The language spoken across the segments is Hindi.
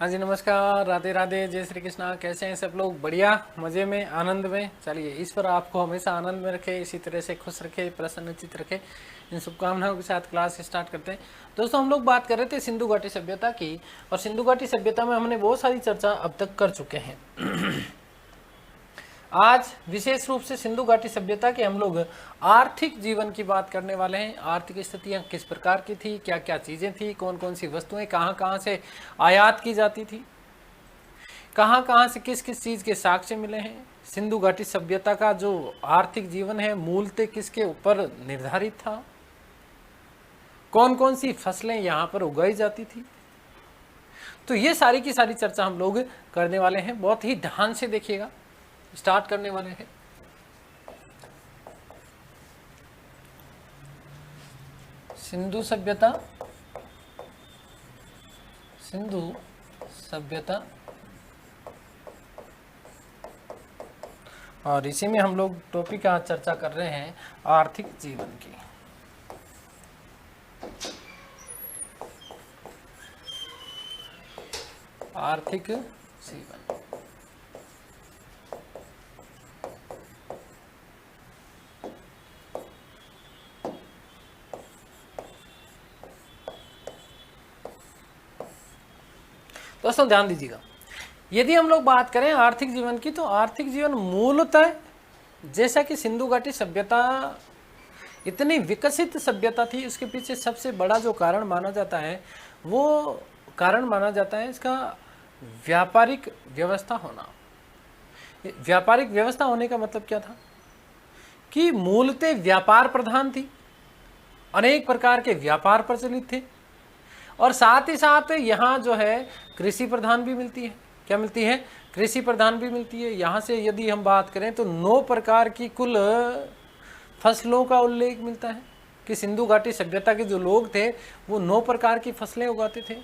हाँ जी, नमस्कार, राधे राधे, जय श्री कृष्णा। कैसे हैं सब लोग? बढ़िया, मज़े में, आनंद में। चलिए, ईश्वर आपको हमेशा आनंद में रखे, इसी तरह से खुश रखे, प्रसन्नचित रखे। इन शुभकामनाओं के साथ क्लास स्टार्ट करते हैं। दोस्तों, हम लोग बात कर रहे थे सिंधु घाटी सभ्यता की, और सिंधु घाटी सभ्यता में हमने बहुत सारी चर्चा अब तक कर चुके हैं। आज विशेष रूप से सिंधु घाटी सभ्यता के हम लोग आर्थिक जीवन की बात करने वाले हैं। आर्थिक स्थितियां किस प्रकार की थी, क्या क्या चीज़ें थी, कौन कौन सी वस्तुएं कहाँ कहाँ से आयात की जाती थी, कहाँ कहाँ से किस किस चीज़ के साक्ष्य मिले हैं। सिंधु घाटी सभ्यता का जो आर्थिक जीवन है मूलतः किसके ऊपर निर्धारित था, कौन कौन सी फसलें यहाँ पर उगाई जाती थी। तो ये सारी की सारी चर्चा हम लोग करने वाले हैं। बहुत ही ध्यान से देखिएगा, स्टार्ट करने वाले हैं। सिंधु सभ्यता, सिंधु सभ्यता, और इसी में हम लोग टॉपिक आज चर्चा कर रहे हैं आर्थिक जीवन की। आर्थिक जीवन, दोस्तों ध्यान दीजिएगा। यदि हम लोग बात करें आर्थिक जीवन की, तो आर्थिक जीवन मूलतः, जैसा कि सिंधु घाटी सभ्यता इतनी विकसित सभ्यता थी, उसके पीछे सबसे बड़ा जो कारण माना जाता है, वो कारण माना जाता है इसका व्यापारिक व्यवस्था होना। व्यापारिक व्यवस्था होने का मतलब क्या था कि मूलतः व्यापार प्रधान थी, अनेक प्रकार के व्यापार प्रचलित थे, और साथ ही साथ यहाँ जो है कृषि प्रधान भी मिलती है। क्या मिलती है? कृषि प्रधान भी मिलती है। यहाँ से यदि हम बात करें तो 9 प्रकार की कुल फसलों का उल्लेख मिलता है कि सिंधु घाटी सभ्यता के जो लोग थे वो 9 प्रकार की फसलें उगाते थे।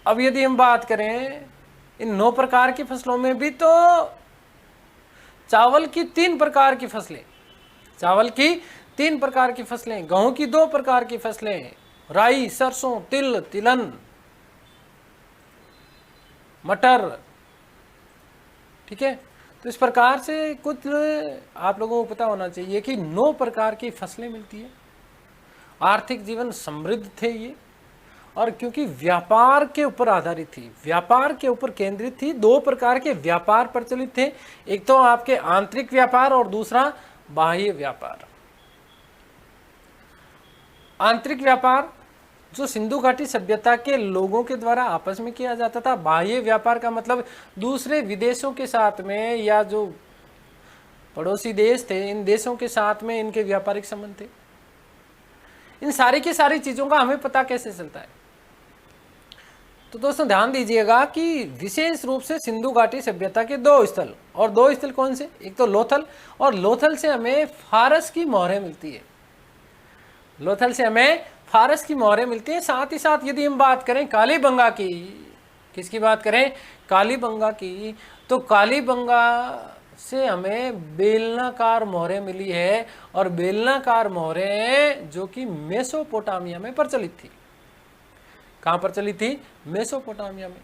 अब यदि हम बात करें इन 9 प्रकार की फसलों में भी, तो चावल की 3 प्रकार की फसलें, चावल की 3 प्रकार की फसलें, गेहूं की 2 प्रकार की फसलें, राई, सरसों, तिल, तिलहन, मटर। ठीक है, तो इस प्रकार से कुछ आप लोगों को पता होना चाहिए कि 9 प्रकार की फसलें मिलती है। आर्थिक जीवन समृद्ध थे ये, और क्योंकि व्यापार के ऊपर आधारित थी, व्यापार के ऊपर केंद्रित थी। 2 प्रकार के व्यापार प्रचलित थे, एक तो आपके आंतरिक व्यापार और दूसरा बाह्य व्यापार। आंतरिक व्यापार जो सिंधु घाटी सभ्यता के लोगों के द्वारा आपस में किया जाता था। बाह्य व्यापार का मतलब दूसरे विदेशों के साथ में, या जो पड़ोसी देश थे, इन देशों के साथ में इनके व्यापारिक संबंध थे। इन सारी की सारी चीजों का हमें पता कैसे चलता है? तो दोस्तों ध्यान दीजिएगा कि विशेष रूप से सिंधु घाटी सभ्यता के 2 स्थल, और 2 स्थल कौन से? एक तो लोथल, और लोथल से हमें फारस की मोहरें मिलती है। लोथल से हमें फारस की मोहरें मिलती है। साथ ही साथ यदि हम बात करें कालीबंगा की, किसकी बात करें? कालीबंगा की, तो कालीबंगा से हमें बेलनाकार मोहरें मिली है, और बेलनाकार मोहरें जो कि मेसोपोटामिया में प्रचलित थी। कहाँ प्रचलित थी? मेसोपोटामिया में।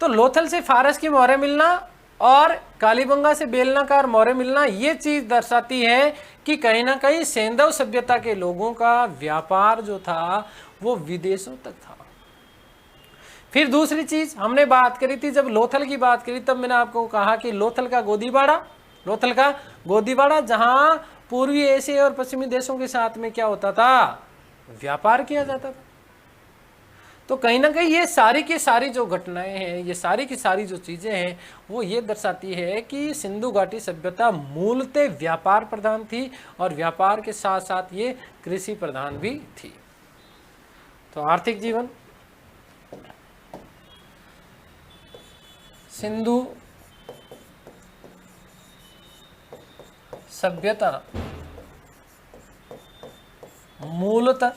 तो लोथल से फारस की मोहरें मिलना और कालीबंगा से बेलनाकार मोहरें मिलना, ये चीज दर्शाती है कि कहीं ना कहीं सेंधव सभ्यता के लोगों का व्यापार जो था वो विदेशों तक था। फिर दूसरी चीज हमने बात करी थी, जब लोथल की बात करी तब मैंने आपको कहा कि लोथल का गोदीबाड़ा, लोथल का गोदीबाड़ा, जहां पूर्वी एशिया और पश्चिमी देशों के साथ में क्या होता था? व्यापार किया जाता था। तो कहीं ना कहीं ये सारी की सारी जो घटनाएं हैं, ये सारी की सारी जो चीजें हैं, वो ये दर्शाती है कि सिंधु घाटी सभ्यता मूलतः व्यापार प्रधान थी, और व्यापार के साथ साथ ये कृषि प्रधान भी थी। तो आर्थिक जीवन, सिंधु सभ्यता मूलतः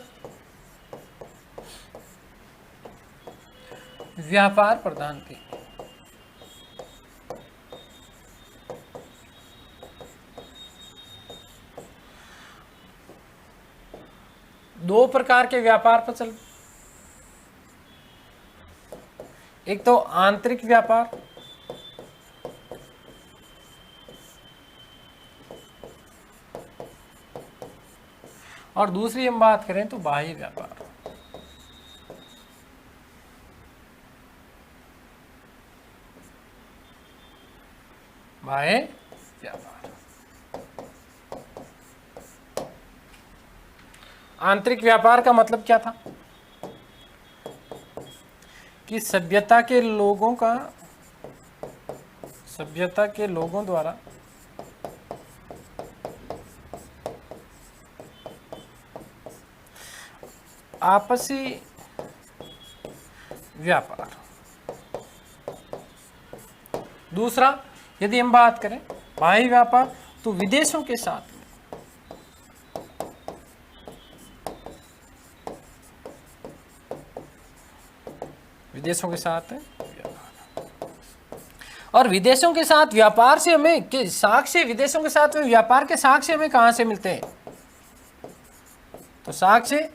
व्यापार प्रधान थी। दो प्रकार के व्यापार प्रचल एक तो आंतरिक व्यापार, और दूसरी हम बात करें तो बाह्य व्यापार। बाह्य व्यापार, आंतरिक व्यापार का मतलब क्या था कि सभ्यता के लोगों द्वारा आपसी व्यापार। दूसरा, यदि हम बात करें बाह्य व्यापार, तो विदेशों के साथ व्यापार। और विदेशों के साथ व्यापार से हमें साक्ष्य, विदेशों के साथ में व्यापार के साक्ष्य हमें कहां से मिलते हैं? तो साक्ष्य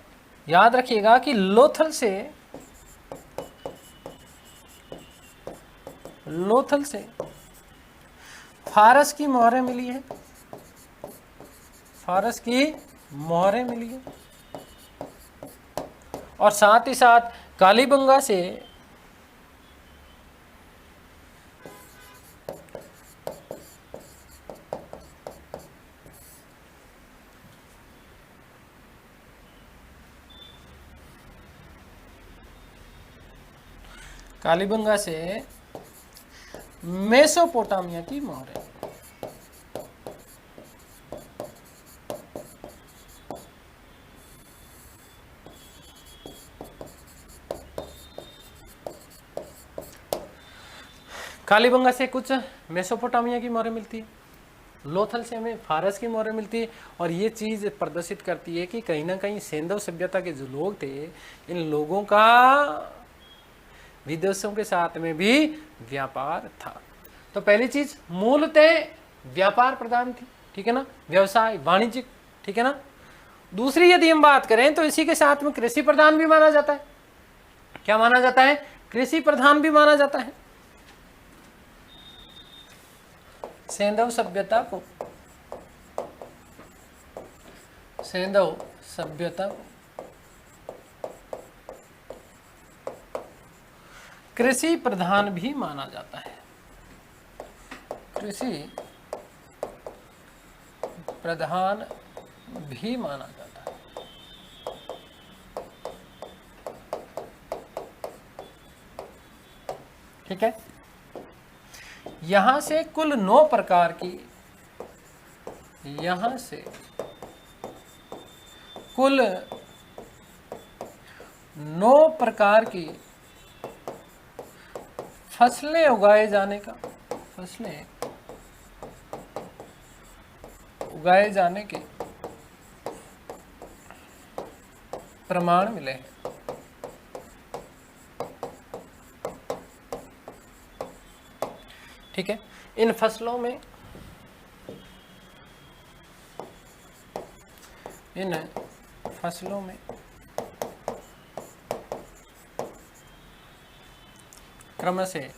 याद रखिएगा कि लोथल से फारस की मोहरें मिली है, फारस की मोहरें मिली है, और साथ ही साथ कालीबंगा से मेसोपोटामिया की मोहरें। कालीबंगा से कुछ मेसोपोटामिया की मोहरें मिलती है, लोथल से हमें फारस की मोहरें मिलती है, और ये चीज़ प्रदर्शित करती है कि कहीं ना कहीं सेंधव सभ्यता के जो लोग थे, इन लोगों का विदेशों के साथ में भी व्यापार था। तो पहली चीज मूलतः व्यापार प्रधान थी, ठीक है ना, व्यवसाय वाणिज्यिक, ठीक है ना। दूसरी यदि हम बात करें तो इसी के साथ में कृषि प्रधान भी माना जाता है। क्या माना जाता है? कृषि प्रधान भी माना जाता है। सेंधव सभ्यता को कृषि प्रधान भी माना जाता है। कृषि प्रधान भी माना जाता है। ठीक है, यहां से कुल 9 प्रकार की, यहां से कुल 9 प्रकार की फसलें उगाए जाने का, फसलें उगाए जाने के प्रमाण मिले हैं। ठीक है, इन फसलों में क्रम से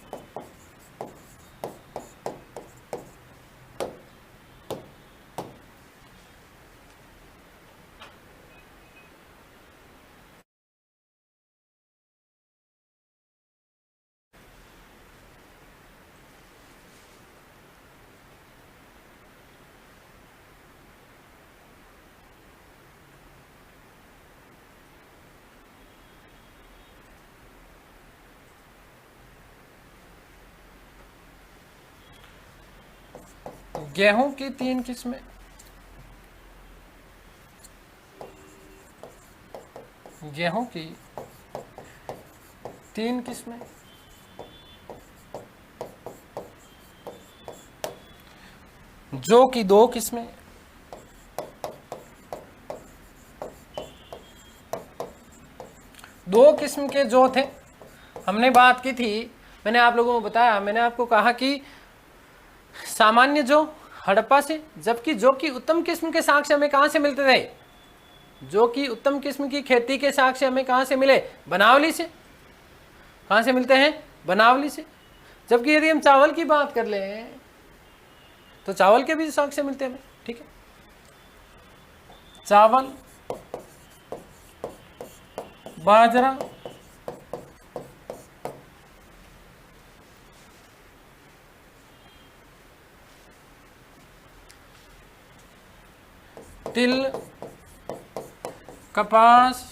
गेहूं की 3 किस्में, गेहूं की 3 किस्में, जौ की 2 किस्में, दो किस्म के जौ थे। हमने बात की थी, मैंने आप लोगों को बताया, मैंने आपको कहा कि सामान्य जौ हड़प्पा से, जबकि जौ की उत्तम किस्म के साक्ष्य हमें कहां से मिलते थे? जौ की उत्तम किस्म की खेती के साक्ष्य हमें कहां से मिले? बनावली से। कहां से मिलते हैं? बनावली से। जबकि यदि हम चावल की बात कर लें तो चावल के भी शाक से मिलते हैं, ठीक है। चावल, बाजरा, तिल, कपास,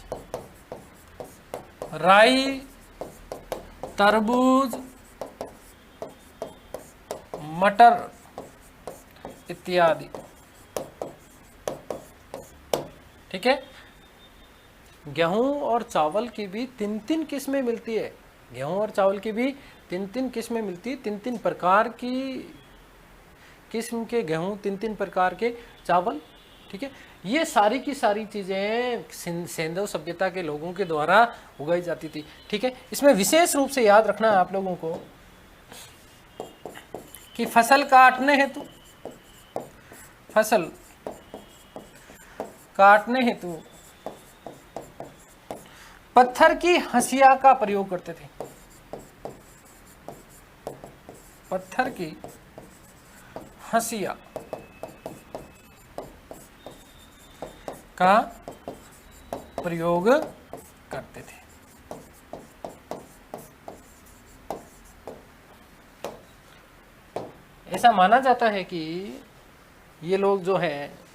राई, तरबूज, मटर इत्यादि, ठीक है। गेहूं और चावल की भी 3-3 किस्में मिलती है। गेहूं और चावल की भी 3-3 किस्में मिलती है, 3-3 प्रकार की किस्म के गेहूं, 3-3 प्रकार के चावल, ठीक है। ये सारी की सारी चीजें सेंधव सभ्यता के लोगों के द्वारा उगाई जाती थी, ठीक है। इसमें विशेष रूप से याद रखना है आप लोगों को कि फसल काटने हेतु, फसल काटने हेतु पत्थर की हंसिया का प्रयोग करते थे। पत्थर की हंसिया का प्रयोग करते थे। ऐसा माना जाता है कि ये लोग जो है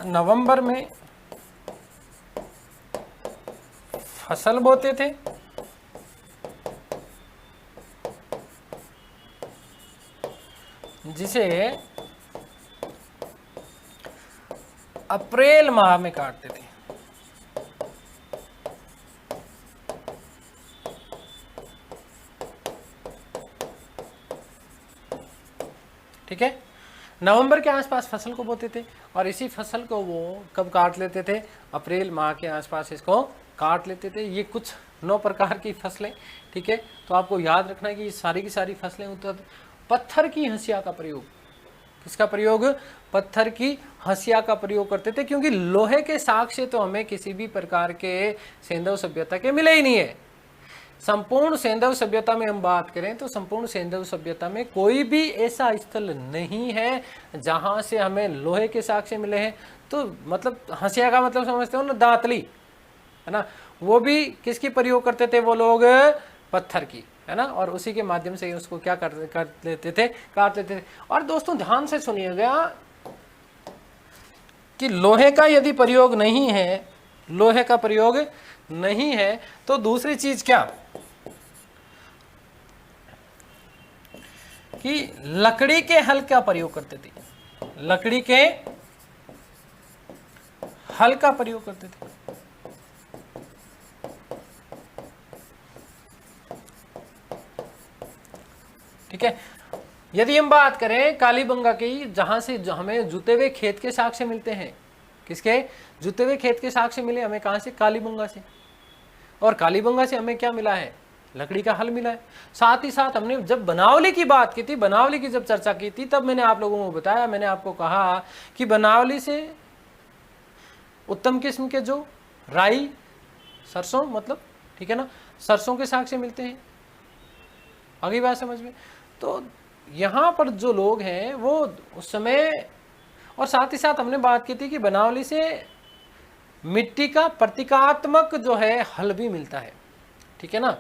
नवंबर में फसल बोते थे, जिसे अप्रैल माह में काटते थे। ठीक है, नवंबर के आसपास फसल को बोते थे और इसी फसल को वो कब काट लेते थे? अप्रैल माह के आसपास इसको काट लेते थे। ये कुछ 9 प्रकार की फसलें, ठीक है। तो आपको याद रखना है कि सारी की सारी फसलें उत्तर पत्थर की हंसिया का प्रयोग, किसका प्रयोग? पत्थर की हंसिया का प्रयोग करते थे, क्योंकि लोहे के साक्ष्य तो हमें किसी भी प्रकार के सेंधव सभ्यता के मिले ही नहीं है। संपूर्ण सेंधव सभ्यता में हम बात करें तो संपूर्ण सेंधव सभ्यता में कोई भी ऐसा स्थल नहीं है जहां से हमें लोहे के साक्ष्य मिले हैं। तो मतलब हंसिया का मतलब समझते हो ना, दांतली, है ना, वो भी किसकी प्रयोग करते थे वो लोग? पत्थर की, है ना, और उसी के माध्यम से उसको क्या कर लेते थे? काट लेते थे। और दोस्तों ध्यान से सुनिएगा कि लोहे का यदि प्रयोग नहीं है, लोहे का प्रयोग नहीं है तो दूसरी चीज क्या कि लकड़ी के हल का प्रयोग करते थे। लकड़ी के हल का प्रयोग करते थे। ठीक है, यदि हम बात करें कालीबंगा की, जहां से हमें जुते हुए खेत के साक्ष्य मिलते हैं, किसके? जुते हुए खेत के साक्ष्य मिले हमें कहां से? कालीबंगा से। और कालीबंगा से हमें क्या मिला है? लकड़ी का हल मिला है। साथ ही साथ हमने जब बनावली की बात की थी, बनावली की जब चर्चा की थी, तब मैंने आप लोगों को बताया, मैंने आपको कहा कि बनावली से उत्तम किस्म के जो राई, सरसों, मतलब ठीक है ना, सरसों के साक्ष्य मिलते हैं। आगे बात समझ में? तो यहाँ पर जो लोग हैं वो उस समय, और साथ ही साथ हमने बात की थी कि बनावली से मिट्टी का प्रतीकात्मक जो है हल भी मिलता है, ठीक है ना।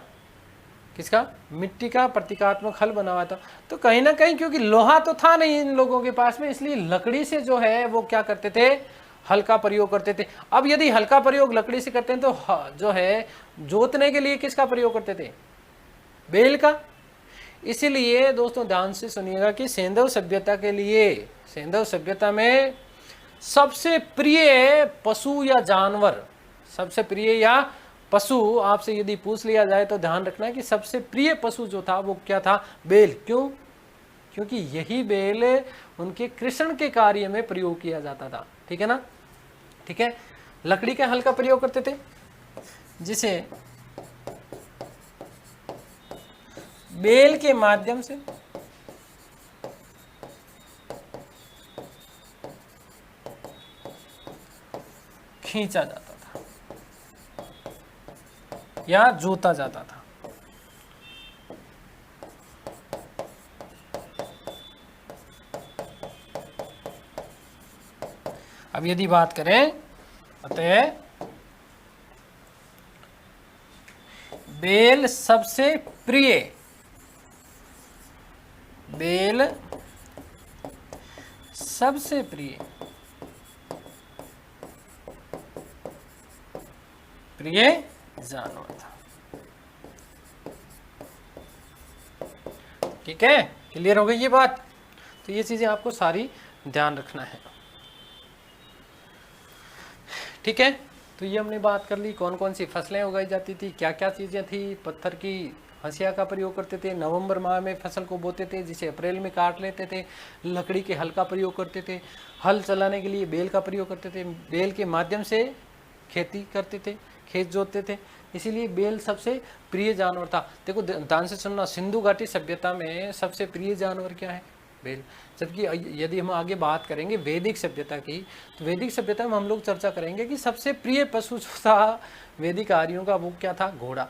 किसका? मिट्टी का प्रतीकात्मक हल बना हुआ था। तो कहीं ना कहीं क्योंकि लोहा तो था नहीं इन लोगों के पास में, इसलिए लकड़ी से जो है वो क्या करते थे? हल का प्रयोग करते थे। अब यदि हल का प्रयोग लकड़ी से करते हैं तो जो है जोतने के लिए किसका प्रयोग करते थे? बैल का। इसीलिए दोस्तों ध्यान से सुनिएगा कि सेंधव सभ्यता के लिए, सेंधव सभ्यता में सबसे प्रिय पशु या जानवर, सबसे प्रिय या पशु आपसे यदि पूछ लिया जाए तो ध्यान रखना कि सबसे प्रिय पशु जो था वो क्या था? बैल। क्यों? क्योंकि यही बैल उनके कृषण के कार्य में प्रयोग किया जाता था, ठीक है ना। ठीक है, लकड़ी के हल का प्रयोग करते थे, जिसे बैल के माध्यम से खींचा जाता था या जोता जाता था। अब यदि बात करें अतः बेल सबसे प्रिय, बेल सबसे प्रिय जानवर था। ठीक है, क्लियर हो गई ये बात। तो ये चीजें आपको सारी ध्यान रखना है। ठीक है, तो ये हमने बात कर ली कौन कौन सी फसलें उगाई जाती थी, क्या क्या चीजें थी। पत्थर की हंसिया का प्रयोग करते थे, नवंबर माह में फसल को बोते थे जिसे अप्रैल में काट लेते थे, लकड़ी के हल का प्रयोग करते थे, हल चलाने के लिए बैल का प्रयोग करते थे, बैल के माध्यम से खेती करते थे, खेत जोतते थे, इसीलिए बैल सबसे प्रिय जानवर था। देखो ध्यान से सुनना, सिंधु घाटी सभ्यता में सबसे प्रिय जानवर क्या है? बैल। जबकि यदि हम आगे बात करेंगे वैदिक सभ्यता की, तो वैदिक सभ्यता में हम लोग चर्चा करेंगे कि सबसे प्रिय पशु जो था वैदिक आर्यों का वो क्या था? घोड़ा।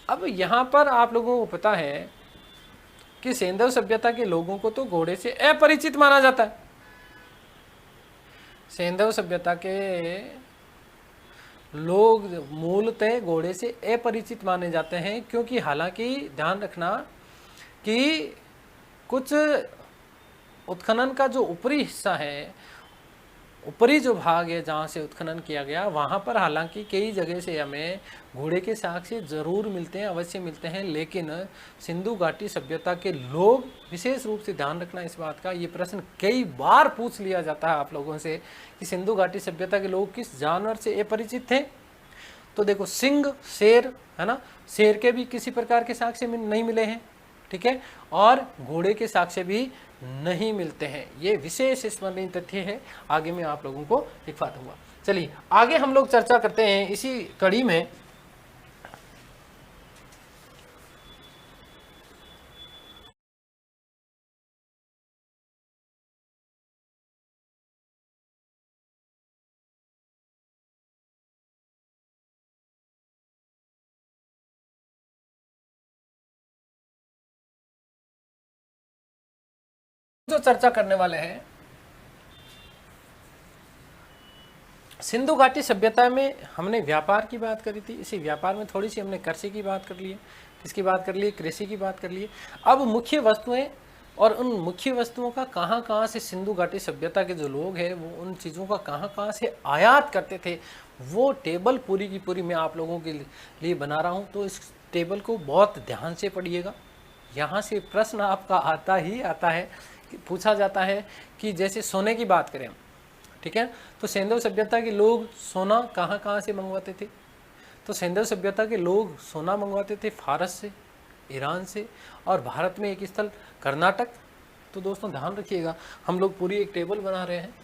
अब यहाँ पर आप लोगों को पता है कि सैंधव सभ्यता के लोगों को तो घोड़े से अपरिचित माना जाता है। सैंधव सभ्यता के लोग मूलतः घोड़े से अपरिचित माने जाते हैं, क्योंकि हालांकि ध्यान रखना कि कुछ उत्खनन का जो ऊपरी हिस्सा है, ऊपरी जो भाग है जहाँ से उत्खनन किया गया, वहाँ पर हालांकि कई जगह से हमें घोड़े के साक्ष्य जरूर मिलते हैं, अवश्य मिलते हैं। लेकिन सिंधु घाटी सभ्यता के लोग, विशेष रूप से ध्यान रखना इस बात का, ये प्रश्न कई बार पूछ लिया जाता है आप लोगों से कि सिंधु घाटी सभ्यता के लोग किस जानवर से अपरिचित थे। तो देखो सिंह, शेर है ना, शेर के भी किसी प्रकार के साक्ष्य नहीं मिले हैं। ठीक है, और घोड़े के साक्ष्य भी नहीं मिलते हैं। ये विशेष स्मरणीय तथ्य है, आगे मैं आप लोगों को दिखा दूंगा। चलिए आगे हम लोग चर्चा करते हैं इसी कड़ी में। जो चर्चा करने वाले हैं, सिंधु घाटी सभ्यता में हमने व्यापार की बात करी थी, इसी व्यापार में थोड़ी सी हमने कृषि की बात कर ली है। किसकी बात कर ली है? कृषि की बात कर ली है। अब मुख्य वस्तुएं और उन मुख्य वस्तुओं का कहाँ कहाँ से सिंधु घाटी सभ्यता के जो लोग हैं वो उन चीज़ों का कहाँ कहाँ से आयात करते थे, वो टेबल पूरी की पूरी मैं आप लोगों के लिए बना रहा हूँ। तो इस टेबल को बहुत ध्यान से पढ़िएगा। यहाँ से प्रश्न आपका आता ही आता है, पूछा जाता है कि जैसे सोने की बात करें, ठीक है, तो सैंधव सभ्यता के लोग सोना कहाँ कहाँ से मंगवाते थे? तो सैंधव सभ्यता के लोग सोना मंगवाते थे फारस से, ईरान से, और भारत में एक स्थल कर्नाटक। तो दोस्तों ध्यान रखिएगा, हम लोग पूरी एक टेबल बना रहे हैं।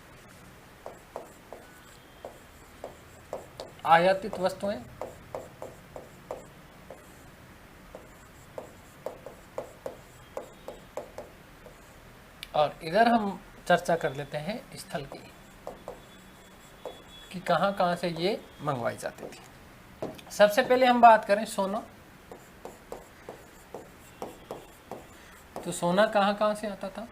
आयातित वस्तुएं, और इधर हम चर्चा कर लेते हैं स्थल की कि कहाँ कहाँ से ये मंगवाई जाती थी। सबसे पहले हम बात करें सोना, तो सोना कहाँ कहाँ से आता था?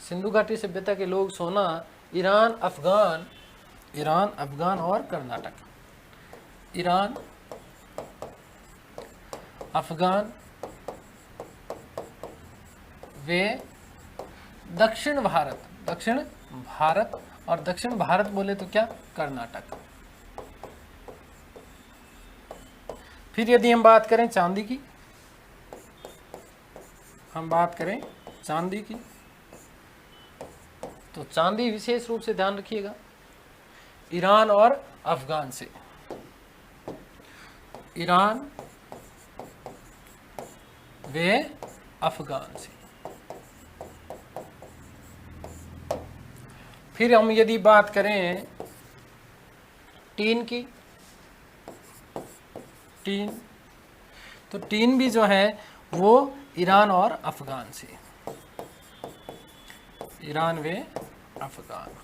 सिंधु घाटी सभ्यता के लोग सोना ईरान, अफगान और कर्नाटक, ईरान, अफगान वे दक्षिण भारत और दक्षिण भारत बोले तो क्या? कर्नाटक। फिर यदि हम बात करें चांदी की, तो चांदी विशेष रूप से ध्यान रखिएगा ईरान और अफगान से, ईरान वे अफगान से। फिर हम यदि बात करें टीन की, तो टीन भी जो है वो ईरान और अफगान से। ईरान व अफगान।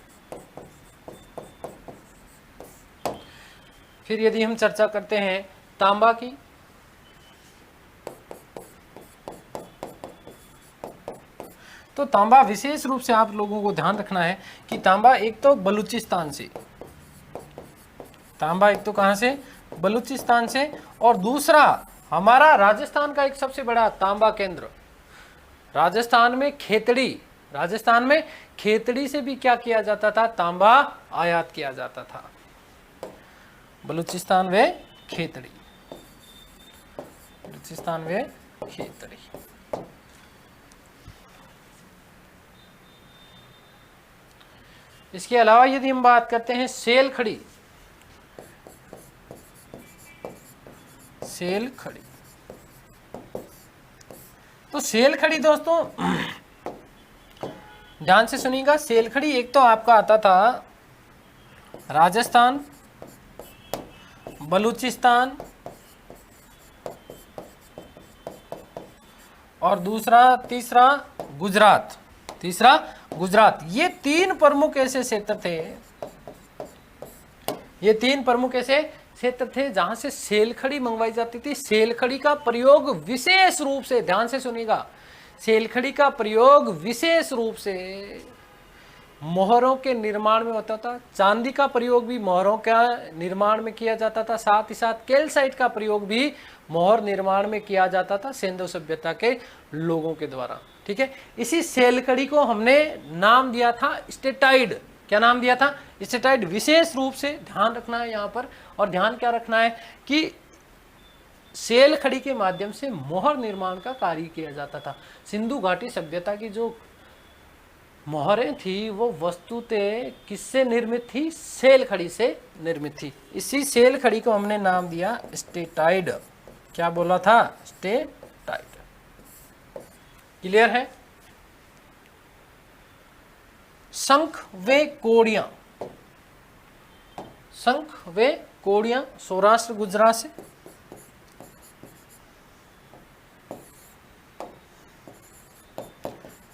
फिर यदि हम चर्चा करते हैं तांबा की, तो तांबा विशेष रूप से आप लोगों को ध्यान रखना है कि तांबा एक तो बलूचिस्तान से, तांबा एक तो कहां से, बलूचिस्तान से, और दूसरा हमारा राजस्थान का एक सबसे बड़ा तांबा केंद्र, राजस्थान में खेतड़ी, राजस्थान में खेतड़ी से भी क्या किया जाता था, तांबा आयात किया जाता था। बलूचिस्तान व खेतड़ी, बलूचिस्तान व खेतड़ी। इसके अलावा यदि हम बात करते हैं सेल खड़ी, सेल खड़ी, तो सेल खड़ी दोस्तों ध्यान से सुनिएगा। सेल खड़ी एक तो आपका आता था राजस्थान, बलूचिस्तान, और दूसरा तीसरा गुजरात, तीसरा गुजरात। ये तीन प्रमुख ऐसे क्षेत्र थे, ये तीन प्रमुख ऐसे क्षेत्र थे जहां से सेल खड़ी मंगवाई जाती थी। सेल खड़ी का प्रयोग विशेष रूप से, ध्यान से सुनिएगा, सेल खड़ी का प्रयोग विशेष रूप से मोहरों के निर्माण में होता था। चांदी का प्रयोग भी मोहरों का निर्माण में किया जाता था, साथ ही साथ कैल्साइट का प्रयोग भी मोहर निर्माण में किया जाता था सिंधु सभ्यता के लोगों के द्वारा। ठीक है, इसी सेल खड़ी को हमने नाम दिया था स्टेटाइड। क्या नाम दिया था, स्टेटाइड। विशेष रूप से ध्यान रखना है यहाँ पर, और ध्यान क्या रखना है कि सेल खड़ी के माध्यम से मोहर निर्माण का कार्य किया जाता था। सिंधु घाटी सभ्यता की जो मोहरें थी वो वस्तुतः किससे निर्मित थी, सेल खड़ी से निर्मित थी। इसी सेल खड़ी को हमने नाम दिया स्टेटाइड। क्या बोला था, स्टेटाइड। क्लियर है। शंख वे कोड़ियां, शंख वे कोड़ियां सौराष्ट्र गुजरात से,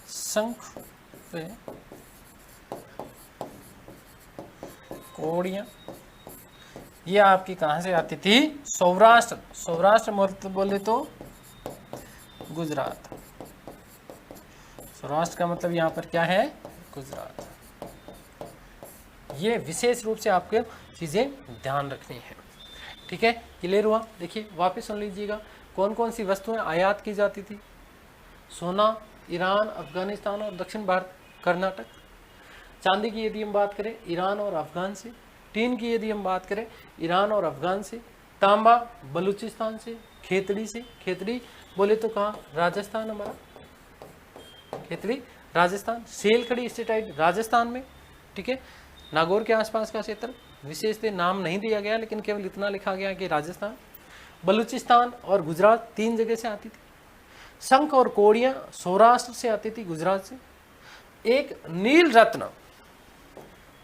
शंख वे कोड़ियां, ये आपकी कहां से आती थी, सौराष्ट्र। सौराष्ट्र मतलब बोले तो गुजरात, सौराष्ट्र का मतलब यहां पर क्या है, गुजरात। ये विशेष रूप से आपके चीजें ध्यान रखनी है। ठीक है, क्लियर हुआ। देखिए वापस सुन लीजिएगा, कौन कौन सी वस्तुएं आयात की जाती थी। सोना ईरान, अफगानिस्तान और दक्षिण भारत, कर्नाटक। चांदी की यदि हम बात करें ईरान और अफगान से। टीन की यदि हम बात करें ईरान और अफगान से। तांबा बलूचिस्तान से। खेतड़ी से, खेतड़ी बोले तो कहाँ, राजस्थान हमारा, खेतड़ी राजस्थान। सेल खड़ी स्टेटाइट राजस्थान में। ठीक है, नागौर के आसपास का क्षेत्र, विशेष नाम नहीं दिया गया लेकिन केवल इतना लिखा गया कि राजस्थान। बलूचिस्तान और गुजरात तीन जगह से आती थी। शंख और कोड़ियां सौराष्ट्र से आती थी, गुजरात से। एक नील रत्न,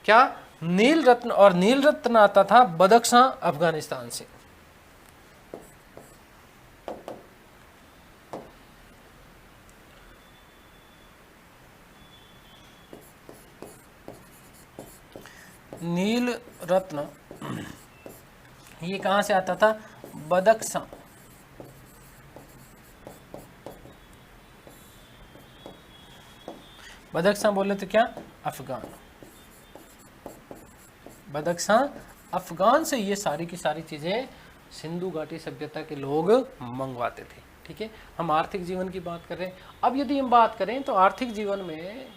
क्या, नील रत्न, और नील रत्न आता था बदख्शां अफगानिस्तान से। नील रत्न ये कहां से आता था, बदख्शां, बदख्शां बोले तो क्या, अफगान, बदख्शां अफगान से ये सारी की सारी चीजें सिंधु घाटी सभ्यता के लोग मंगवाते थे। ठीक है, हम आर्थिक जीवन की बात कर रहे हैं। अब यदि हम बात करें तो आर्थिक जीवन में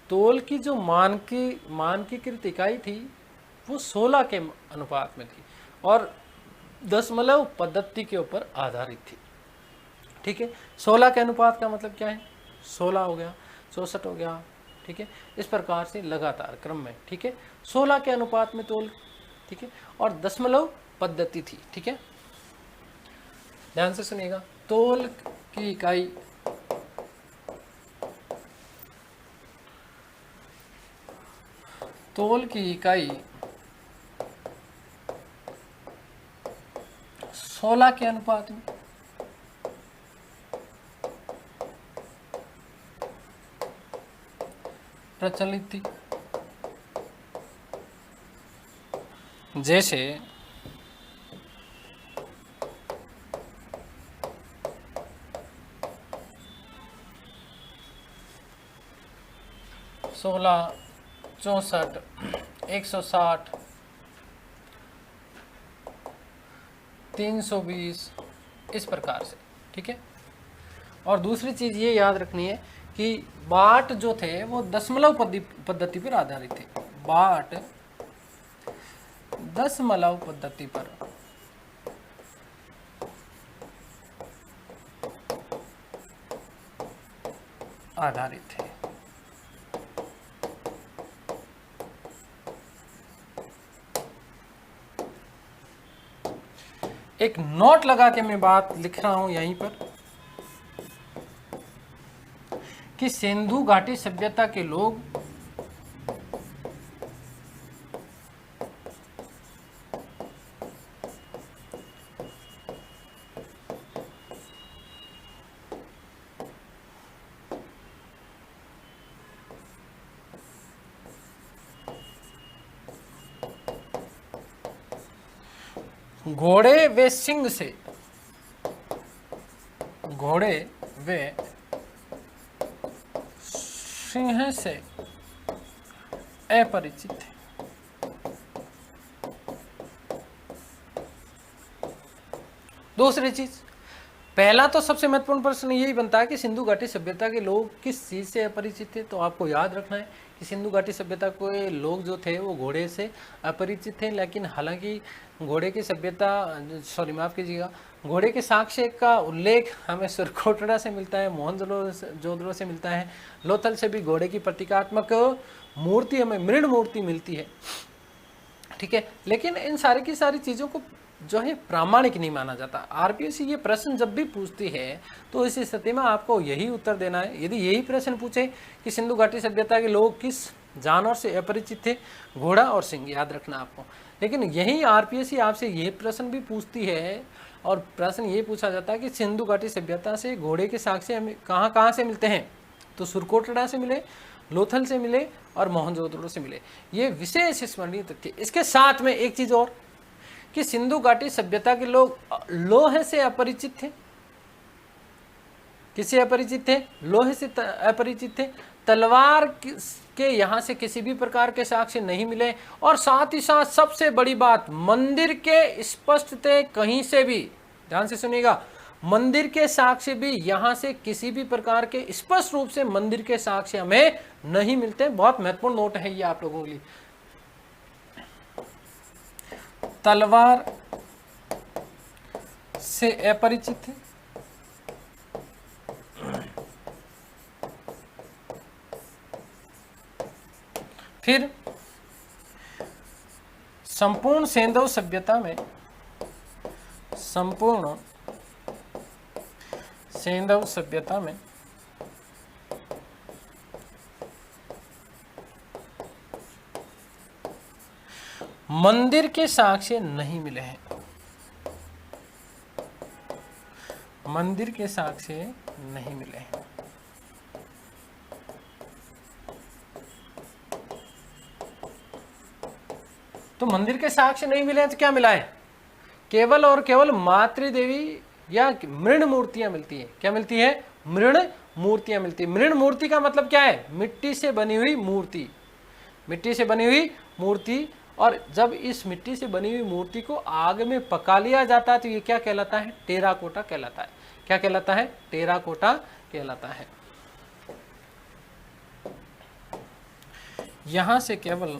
तोल की जो मानकीकृत इकाई थी वो 16 के अनुपात में थी और दशमलव पद्धति के ऊपर आधारित थी। ठीक है, 16 के अनुपात का मतलब क्या है, 16 हो गया, 64 हो गया। ठीक है, इस प्रकार से लगातार क्रम में। ठीक है, 16 के अनुपात में तोल। ठीक है, और दशमलव पद्धति थी। ठीक है, ध्यान से सुनिएगा, तोल की इकाई तोल की इकाई 16 के अनुपात में, प्रचलित थी। जैसे सोलह, 64, 160, 320, इस प्रकार से। ठीक है। और दूसरी चीज ये याद रखनी है कि बाट जो थे वो दशमलव पद्धति पर आधारित थे। बाट दशमलव पद्धति पर आधारित थे। एक नोट लगा के मैं बात लिख रहा हूं यहीं पर कि सिंधु घाटी सभ्यता के लोग घोड़े व सिंह से, घोड़े व सिंह से अपरिचित थे। दूसरी चीज, पहला तो सबसे महत्वपूर्ण प्रश्न यही बनता है कि सिंधु घाटी सभ्यता के लोग किस चीज से अपरिचित थे। तो आपको याद रखना है कि सिंधु घाटी सभ्यता के लोग जो थे वो घोड़े से अपरिचित थे। लेकिन हालांकि घोड़े की सभ्यता, सॉरी माफ कीजिएगा, घोड़े के साक्ष्य का उल्लेख हमें सुरकोटड़ा से मिलता है, मोहनजोदड़ो से मिलता है, लोथल से भी घोड़े की प्रतीकात्मक मूर्ति हमें मृण मूर्ति मिलती है। ठीक है। लेकिन इन सारी की सारी चीजों को जो है प्रामाणिक नहीं माना जाता। आरपीएससी ये प्रश्न जब भी पूछती है तो इस स्थिति में आपको यही उत्तर देना है। यदि यही प्रश्न पूछे कि सिंधु घाटी सभ्यता के लोग किस जानवर से अपरिचित थे, घोड़ा और सिंह, याद रखना आपको। लेकिन यही आरपीएससी आपसे ये प्रश्न भी पूछती है और प्रश्न ये पूछा जाता है कि सिंधु घाटी सभ्यता से घोड़े के साक्ष्य हमें कहाँ कहाँ से मिलते हैं। तो सुरकोटड़ा से मिले, लोथल से मिले और मोहनजोदड़ो से मिले। ये विशेष स्मरणीय तथ्य। इसके साथ में एक चीज और कि सिंधु घाटी सभ्यता के लोग लोहे से अपरिचित थे। किससे अपरिचित थे? लोहे से अपरिचित थे। तलवार के यहां से किसी भी प्रकार के साक्ष्य नहीं मिले। और साथ ही साथ सबसे बड़ी बात, मंदिर के स्पष्ट थे कहीं से भी, ध्यान से सुनिएगा, मंदिर के साक्ष्य भी यहां से किसी भी प्रकार के स्पष्ट रूप से मंदिर के साक्ष्य हमें नहीं मिलते। बहुत महत्वपूर्ण नोट है ये आप लोगों के लिए। तलवार से अपरिचित थे, फिर संपूर्ण सैंधव सभ्यता में, संपूर्ण सैंधव सभ्यता में मंदिर के साक्ष्य नहीं मिले हैं। मंदिर के साक्ष्य नहीं मिले हैं। तो मंदिर के साक्ष्य नहीं मिले हैं तो क्या मिला है? केवल और केवल मातृदेवी या मृण मूर्तियां मिलती है। क्या मिलती है? मृण मूर्तियां मिलती है। मृण मूर्ति का मतलब क्या है? मिट्टी से बनी हुई मूर्ति, मिट्टी से बनी हुई मूर्ति। और जब इस मिट्टी से बनी हुई मूर्ति को आग में पका लिया जाता है तो ये क्या कहलाता है? टेराकोटा कहलाता है। क्या कहलाता है? टेराकोटा कहलाता है। यहां से केवल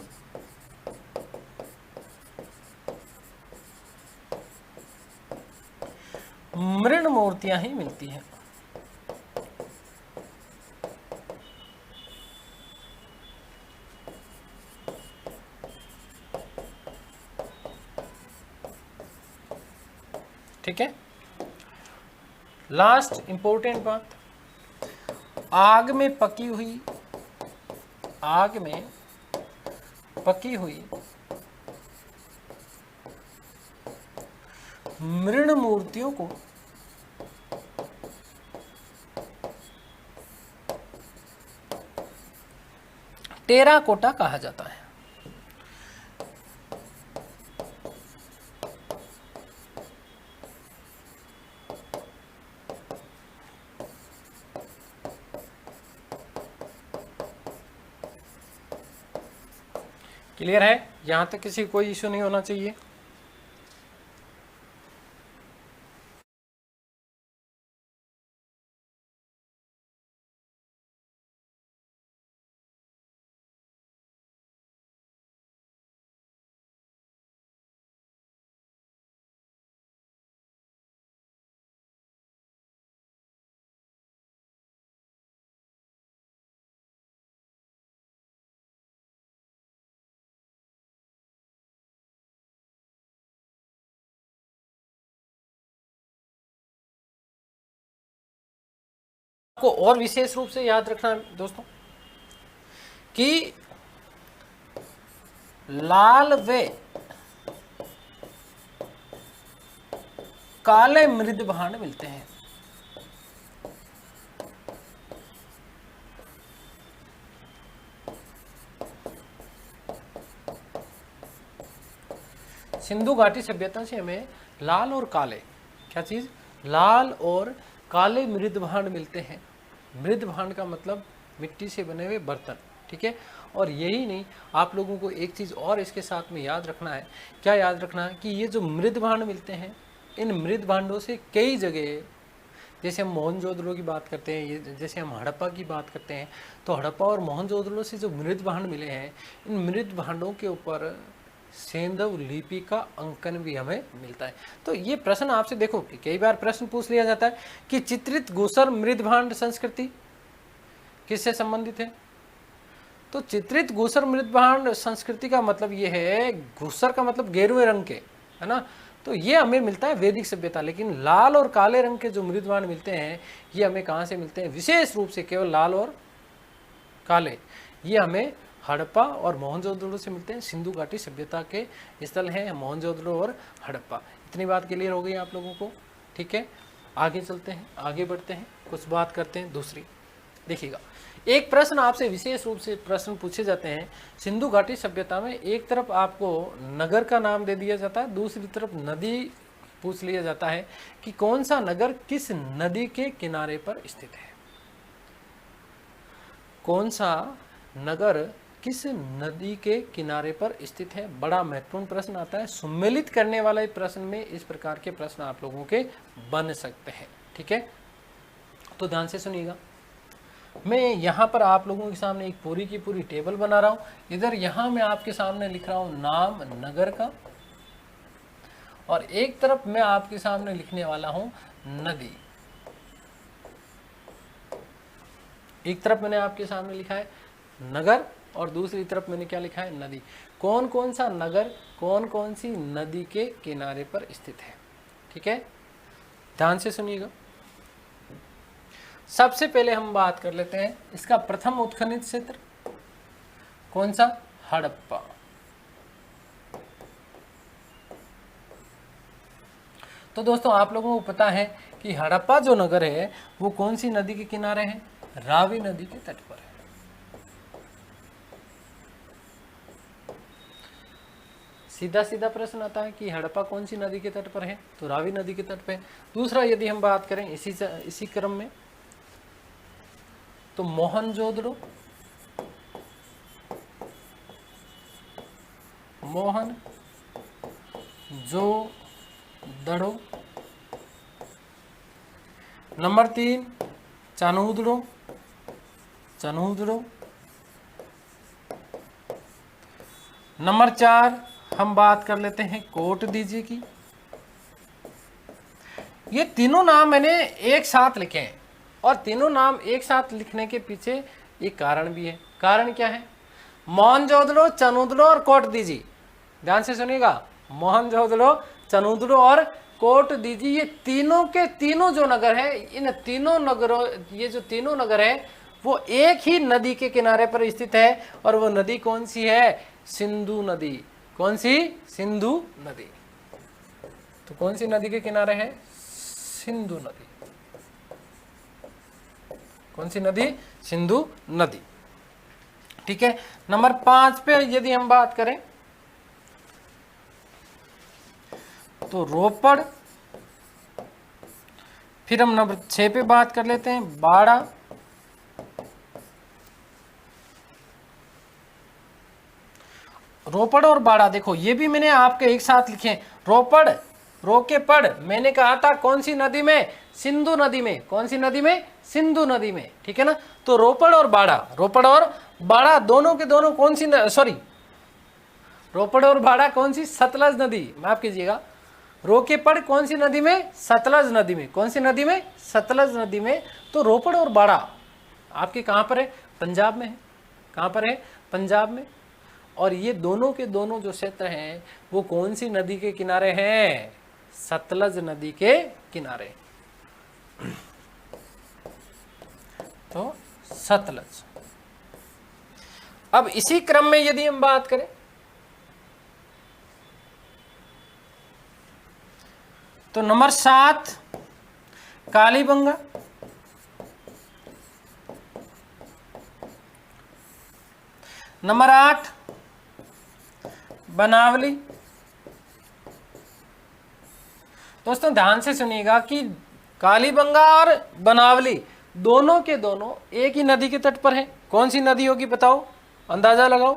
मृण मूर्तियां ही मिलती हैं। ठीक है। लास्ट इंपॉर्टेंट बात, आग में पकी हुई, आग में पकी हुई मृण मूर्तियों को टेराकोटा कहा जाता है। क्लियर है? यहां तक किसी कोई इश्यू नहीं होना चाहिए। को और विशेष रूप से याद रखना है दोस्तों कि लाल व काले मृद भांड मिलते हैं। सिंधु घाटी सभ्यता से हमें लाल और काले, क्या चीज, लाल और काले मृद भांड मिलते हैं। मृद भांड का मतलब मिट्टी से बने हुए बर्तन, ठीक है। और यही नहीं, आप लोगों को एक चीज और इसके साथ में याद रखना है। क्या याद रखना है कि ये जो मृद भांड मिलते हैं, इन मृद भांडों से कई जगह, जैसे हम मोहनजोदड़ो की बात करते हैं, ये जैसे हम हड़प्पा की बात करते हैं, तो हड़प्पा और मोहनजोदड़ो से जो मृद भांड मिले हैं, इन मृद भांडों के ऊपर सेंधव लिपि का अंकन भी हमें मिलता है। तो ये प्रश्न आपसे देखो कि कई बार प्रश्न पूछ लिया जाता है कि चित्रित घूसर मृद भांड संस्कृति किससे संबंधित है। तो चित्रित घूसर मृद भांड संस्कृति का मतलब ये है, घूसर का मतलब गेरुए रंग के, है ना। तो ये हमें मिलता है वैदिक सभ्यता। लेकिन लाल और काले रंग के जो मृद भांड मिलते हैं, ये हमें कहाँ से मिलते हैं, विशेष रूप से केवल लाल और काले, ये हमें हड़प्पा और मोहनजोदड़ो से मिलते हैं। सिंधु घाटी सभ्यता के स्थल हैं मोहनजोदड़ो और हड़प्पा। इतनी बात क्लियर हो गई आप लोगों को, ठीक है। आगे चलते हैं, आगे बढ़ते हैं, कुछ बात करते हैं दूसरी। देखिएगा, एक प्रश्न आपसे विशेष रूप से प्रश्न पूछे जाते हैं। सिंधु घाटी सभ्यता में एक तरफ आपको नगर का नाम दे दिया जाता है, दूसरी तरफ नदी पूछ लिया जाता है कि कौन सा नगर किस नदी के किनारे पर स्थित है। कौन सा नगर किस नदी के किनारे पर स्थित है, बड़ा महत्वपूर्ण प्रश्न आता है। सम्मिलित करने वाले प्रश्न में इस प्रकार के प्रश्न आप लोगों के बन सकते हैं, ठीक है। तो ध्यान से सुनिएगा, मैं यहाँ पर आप लोगों के सामने एक पूरी की पूरी टेबल बना रहा हूँ। इधर यहाँ मैं आपके सामने लिख रहा हूँ नाम नगर का, और एक तरफ मैं आपके सामने लिखने वाला हूँ नदी। एक तरफ मैंने आपके सामने लिखा है नगर और दूसरी तरफ मैंने क्या लिखा है, नदी। कौन कौन सा नगर कौन कौन सी नदी के किनारे पर स्थित है, ठीक है। ध्यान से सुनिएगा। सबसे पहले हम बात कर लेते हैं इसका प्रथम उत्खनन क्षेत्र कौन सा, हड़प्पा। तो दोस्तों आप लोगों को पता है कि हड़प्पा जो नगर है वो कौन सी नदी के किनारे है, रावी नदी के तट पर है। सीधा सीधा प्रश्न आता है कि हड़प्पा कौन सी नदी के तट पर है, तो रावी नदी के तट पर है। दूसरा यदि हम बात करें इसी क्रम में, तो मोहनजोदड़ो, मोहनजोदड़ो। नंबर 3 चानूदड़ो, नंबर 4 हम बात कर लेते हैं कोटदीजी की। ये तीनों नाम मैंने एक साथ लिखे हैं, और तीनों नाम एक साथ लिखने के पीछे एक कारण भी है। कारण क्या है, मोहनजोदड़ो, चानूदड़ो और कोटदीजी। ध्यान से सुनिएगा, मोहनजोदड़ो, चानूदड़ो और कोटदीजी, ये तीनों के तीनों जो नगर है, इन तीनों नगरों, ये जो तीनों नगर है वो एक ही नदी के किनारे पर स्थित है। और वो नदी कौन सी है, सिंधु नदी। कौन सी, सिंधु नदी। तो कौन सी नदी के किनारे है, सिंधु नदी। कौन सी नदी, सिंधु नदी, ठीक है। नंबर 5 पे यदि हम बात करें तो रोपड़, फिर हम नंबर 6 पे बात कर लेते हैं बाड़ा, रोपड़ और बाड़ा। देखो ये भी मैंने आपके एक साथ लिखे हैं, रोपड़ रो के पड़, मैंने कहा था कौन सी नदी में, सिंधु नदी में। कौन सी नदी में, सिंधु नदी में, ठीक है ना। तो रोपड़ और बाड़ा, रोपड़ और बाड़ा दोनों के दोनों कौन सी, सॉरी रोपड़ और बाड़ा कौन सी, सतलज नदी, माफ कीजिएगा। रो के पड़ कौन सी नदी में, सतलज नदी में। कौन सी नदी में, सतलज नदी में। तो रोपड़ और बाड़ा आपके कहाँ पर है, पंजाब में है। कहाँ पर है, पंजाब में। और ये दोनों के दोनों जो क्षेत्र हैं वो कौन सी नदी के किनारे हैं, सतलज नदी के किनारे। तो सतलज। अब इसी क्रम में यदि हम बात करें तो नंबर 7 कालीबंगा, नंबर 8 बनावली। दोस्तों ध्यान से सुनिएगा कि कालीबंगा और बनावली दोनों के दोनों एक ही नदी के तट पर हैं। कौन सी नदी होगी बताओ, अंदाजा लगाओ।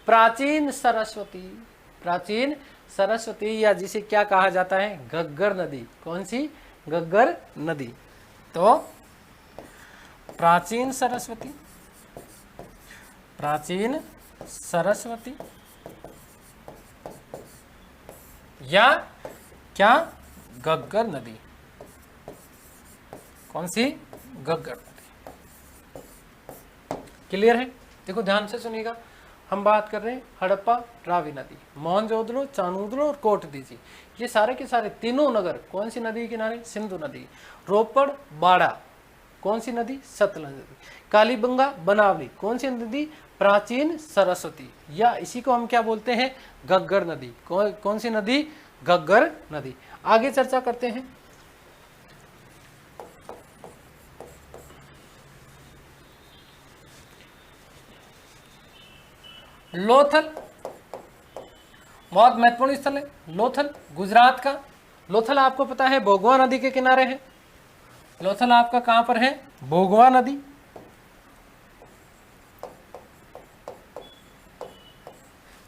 प्राचीन सरस्वती, प्राचीन सरस्वती, या जिसे क्या कहा जाता है, घग्गर नदी। कौन सी, घग्गर नदी। तो प्राचीन सरस्वती, प्राचीन सरस्वती या क्या, घग्गर नदी। कौन सी, घग्गर नदी। क्लियर है। देखो ध्यान से सुनिएगा, हम बात कर रहे हैं हड़प्पा, रावी नदी, मोहनजोदड़ो, चाणूदड़ो और कोटदीजी, ये सारे के सारे तीनों नगर कौन सी नदी के किनारे, सिंधु नदी। रोपड़, बाड़ा कौन सी नदी, सतलज नदी। कालीबंगा, बनावली कौन सी नदी, प्राचीन सरस्वती, या इसी को हम क्या बोलते हैं, घग्गर नदी। कौन सी नदी, घग्गर नदी। आगे चर्चा करते हैं। लोथल बहुत महत्वपूर्ण स्थल है। लोथल गुजरात का, लोथल आपको पता है भोगवा नदी के किनारे है। लोथल आपका कहां पर है, भोगवा नदी।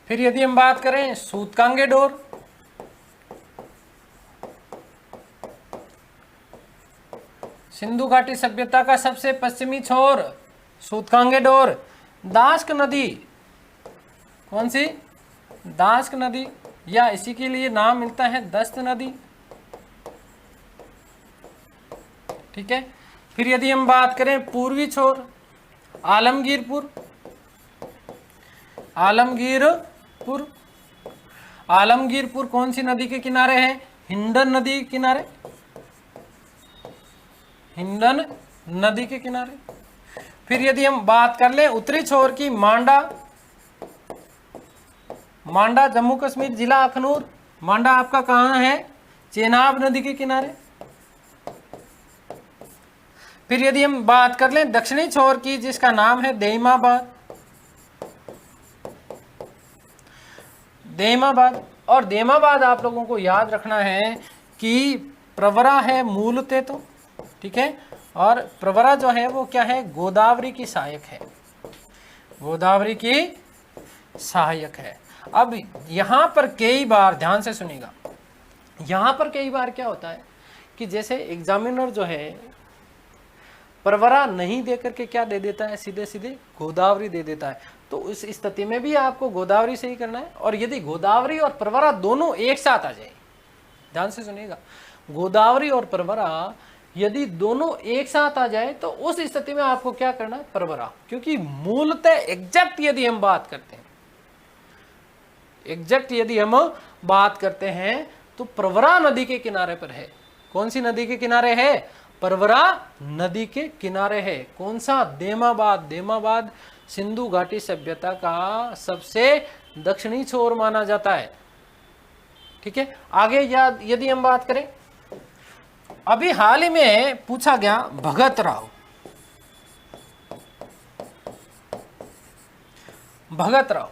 फिर यदि हम बात करें सूतकांगे डोर, सिंधु घाटी सभ्यता का सबसे पश्चिमी छोर सूतकांगे डोर। दास्क नदी, कौन सी, दास्क नदी, या इसी के लिए नाम मिलता है दस्त नदी, ठीक है। फिर यदि हम बात करें पूर्वी छोर, आलमगीरपुर, आलमगीरपुर, आलमगीरपुर कौन सी नदी के किनारे है, हिंडन नदी के किनारे, हिंडन नदी के किनारे। फिर यदि हम बात कर लें उत्तरी छोर की, मांडा, मांडा जम्मू कश्मीर, जिला अखनूर। मांडा आपका कहाँ है, चेनाब नदी के किनारे। फिर यदि हम बात कर लें दक्षिणी छोर की, जिसका नाम है देईमाबाद, देईमाबाद। और देईमाबाद आप लोगों को याद रखना है कि प्रवरा है मूलतः, तो ठीक है। और प्रवरा जो है वो क्या है, गोदावरी की सहायक है, गोदावरी की सहायक है। अब यहां पर कई बार ध्यान से सुनिएगा, यहां पर कई बार क्या होता है कि जैसे एग्जामिनर जो है प्रवरा नहीं देकर के क्या दे देता है, सीधे सीधे गोदावरी दे देता है। तो उस स्थिति में भी आपको गोदावरी से ही करना है। और यदि गोदावरी और प्रवरा दोनों एक साथ आ जाए, ध्यान से सुनिएगा, गोदावरी और प्रवरा यदि दोनों एक साथ आ जाए तो उस स्थिति में आपको क्या करना है, प्रवरा। क्योंकि मूलतः एग्जैक्ट यदि हम बात करते हैं, एग्जैक्ट यदि हम बात करते हैं तो प्रवरा नदी के किनारे पर है। कौन सी नदी के किनारे है, प्रवरा नदी के किनारे है। कौन सा, देमाबाद। देमाबाद सिंधु घाटी सभ्यता का सबसे दक्षिणी छोर माना जाता है, ठीक है। आगे यदि हम बात करें, अभी हाल ही में पूछा गया भगत राव, भगत राव,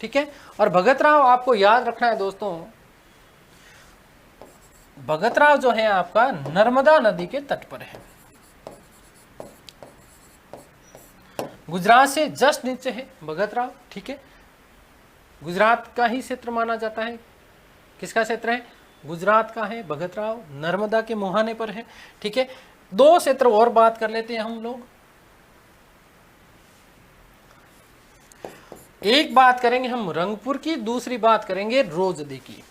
ठीक है। और भगत राव आपको याद रखना है दोस्तों, भगत राव जो है आपका नर्मदा नदी के तट पर है, गुजरात से जस्ट नीचे है भगत राव, ठीक है। गुजरात का ही क्षेत्र माना जाता है। किसका क्षेत्र है? गुजरात का है भगत राव, नर्मदा के मुहाने पर है, ठीक है। दो क्षेत्र और बात कर लेते हैं हम लोग। एक बात करेंगे हम रंगपुर की, दूसरी बात करेंगे रोजदी की।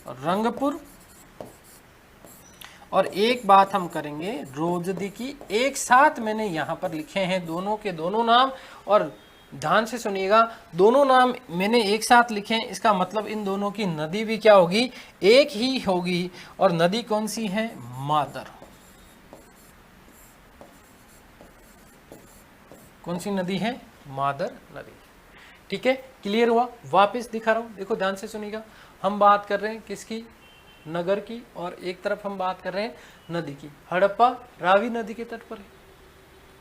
रंगपुर और एक बात हम करेंगे रोजदी की। एक साथ मैंने यहां पर लिखे हैं दोनों के दोनों नाम, और ध्यान से सुनिएगा, दोनों नाम मैंने एक साथ लिखे हैं, इसका मतलब इन दोनों की नदी भी क्या होगी? एक ही होगी। और नदी कौन सी है? मादर। कौन सी नदी है? मादर नदी, ठीक है। क्लियर हुआ? वापस दिखा रहा हूं, देखो ध्यान से सुनिएगा। हम बात कर रहे हैं किसकी? नगर की, और एक तरफ हम बात कर रहे हैं नदी की। हड़प्पा रावी नदी के तट पर है,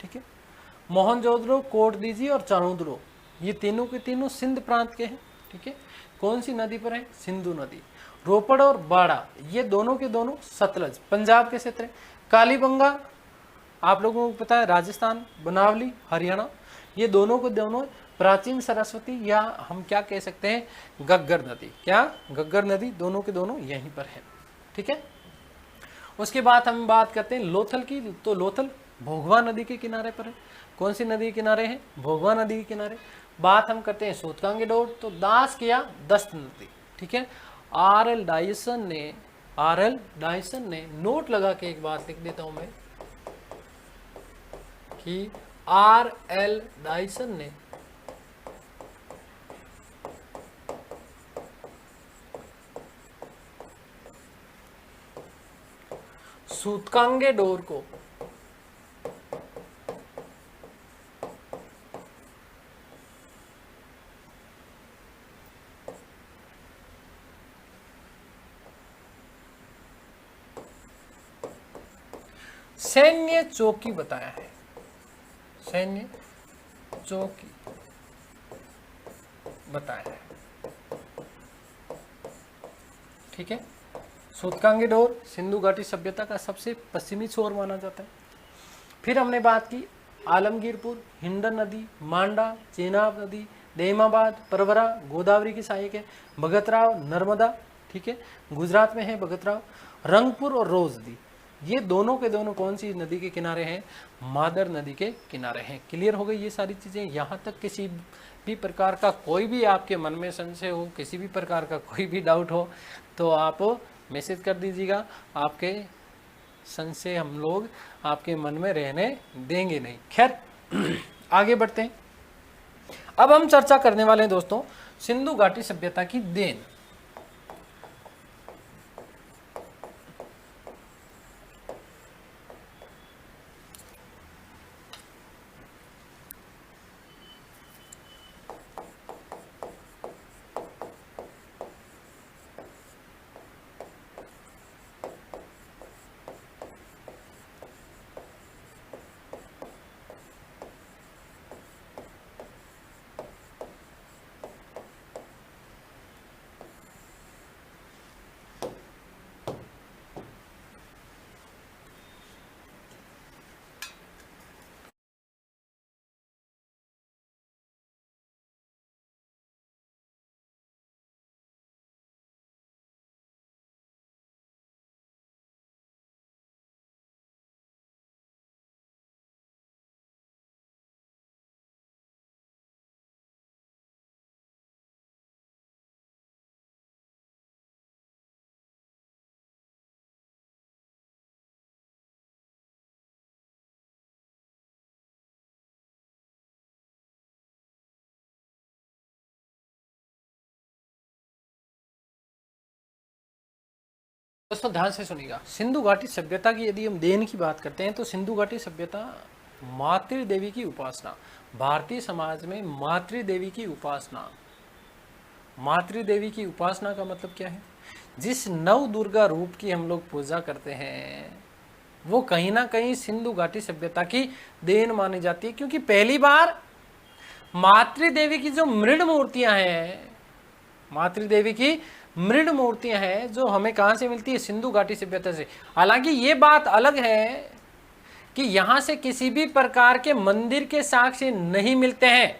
ठीक है। मोहनजोदड़ो, कोटदीजी और चाणूदड़ो, ये तीनों के तीनों सिंध प्रांत के हैं, ठीक है। कौन सी नदी पर है? सिंधु नदी। रोपड़ और बाड़ा, ये दोनों के दोनों सतलज, पंजाब के क्षेत्र है। कालीबंगा आप लोगों को पता है राजस्थान, बनावली हरियाणा, ये दोनों को दोनों प्राचीन सरस्वती, या हम क्या कह सकते हैं, गग्गर नदी। क्या? गग्गर नदी, दोनों के दोनों यहीं पर है, ठीक है। उसके बाद हम बात करते हैं लोथल की, तो लोथल भोगवा नदी के किनारे पर है। कौन सी नदी के किनारे है? भोगवा नदी के किनारे। बात हम करते हैं सूतकांगे डोर, तो दास किया दस्त नदी, ठीक है। आर एल डायसन ने नोट लगा के एक बात लिख देता हूं मैं कि आर एल डायसन ने सूतकांगे डोर को सैन्य चौकी बताया है। सैन्य चौकी बताया है, ठीक है। सूतकांगे डोर सिंधु घाटी सभ्यता का सबसे पश्चिमी छोर माना जाता है। फिर हमने बात की आलमगीरपुर, हिंडन नदी, मांडा, चेनाब नदी, देमाबाद, परवरा गोदावरी की सहायक है। भगतराव नर्मदा, ठीक है, गुजरात में है भगतराव। रंगपुर और रोजदी, ये दोनों के दोनों कौन सी नदी के किनारे हैं? मादर नदी के किनारे हैं। क्लियर हो गई ये सारी चीजें? यहाँ तक किसी भी प्रकार का कोई भी आपके मन में संशय हो, किसी भी प्रकार का कोई भी डाउट हो, तो आप मैसेज कर दीजिएगा। आपके संशय हम लोग आपके मन में रहने देंगे नहीं। खैर आगे बढ़ते हैं। अब हम चर्चा करने वाले हैं दोस्तों सिंधु घाटी सभ्यता की देन। दोस्तों ध्यान से सुनिएगा, सिंधु घाटी सभ्यता की यदि हम देन की बात करते हैं तो सिंधु घाटी सभ्यता मातृ देवी की उपासना, भारतीय समाज में मातृ देवी की उपासना। मातृ देवी की उपासना का मतलब क्या है? जिस नव दुर्गा रूप की हम लोग पूजा करते हैं वो कहीं ना कहीं सिंधु घाटी सभ्यता की देन मानी जाती है, क्योंकि पहली बार मातृदेवी की जो मृण मूर्तियां हैं, मातृदेवी की मृण मूर्तियां हैं जो हमें कहां से मिलती है? सिंधु घाटी सभ्यता से। हालांकि ये बात अलग है कि यहां से किसी भी प्रकार के मंदिर के साक्ष्य नहीं मिलते हैं,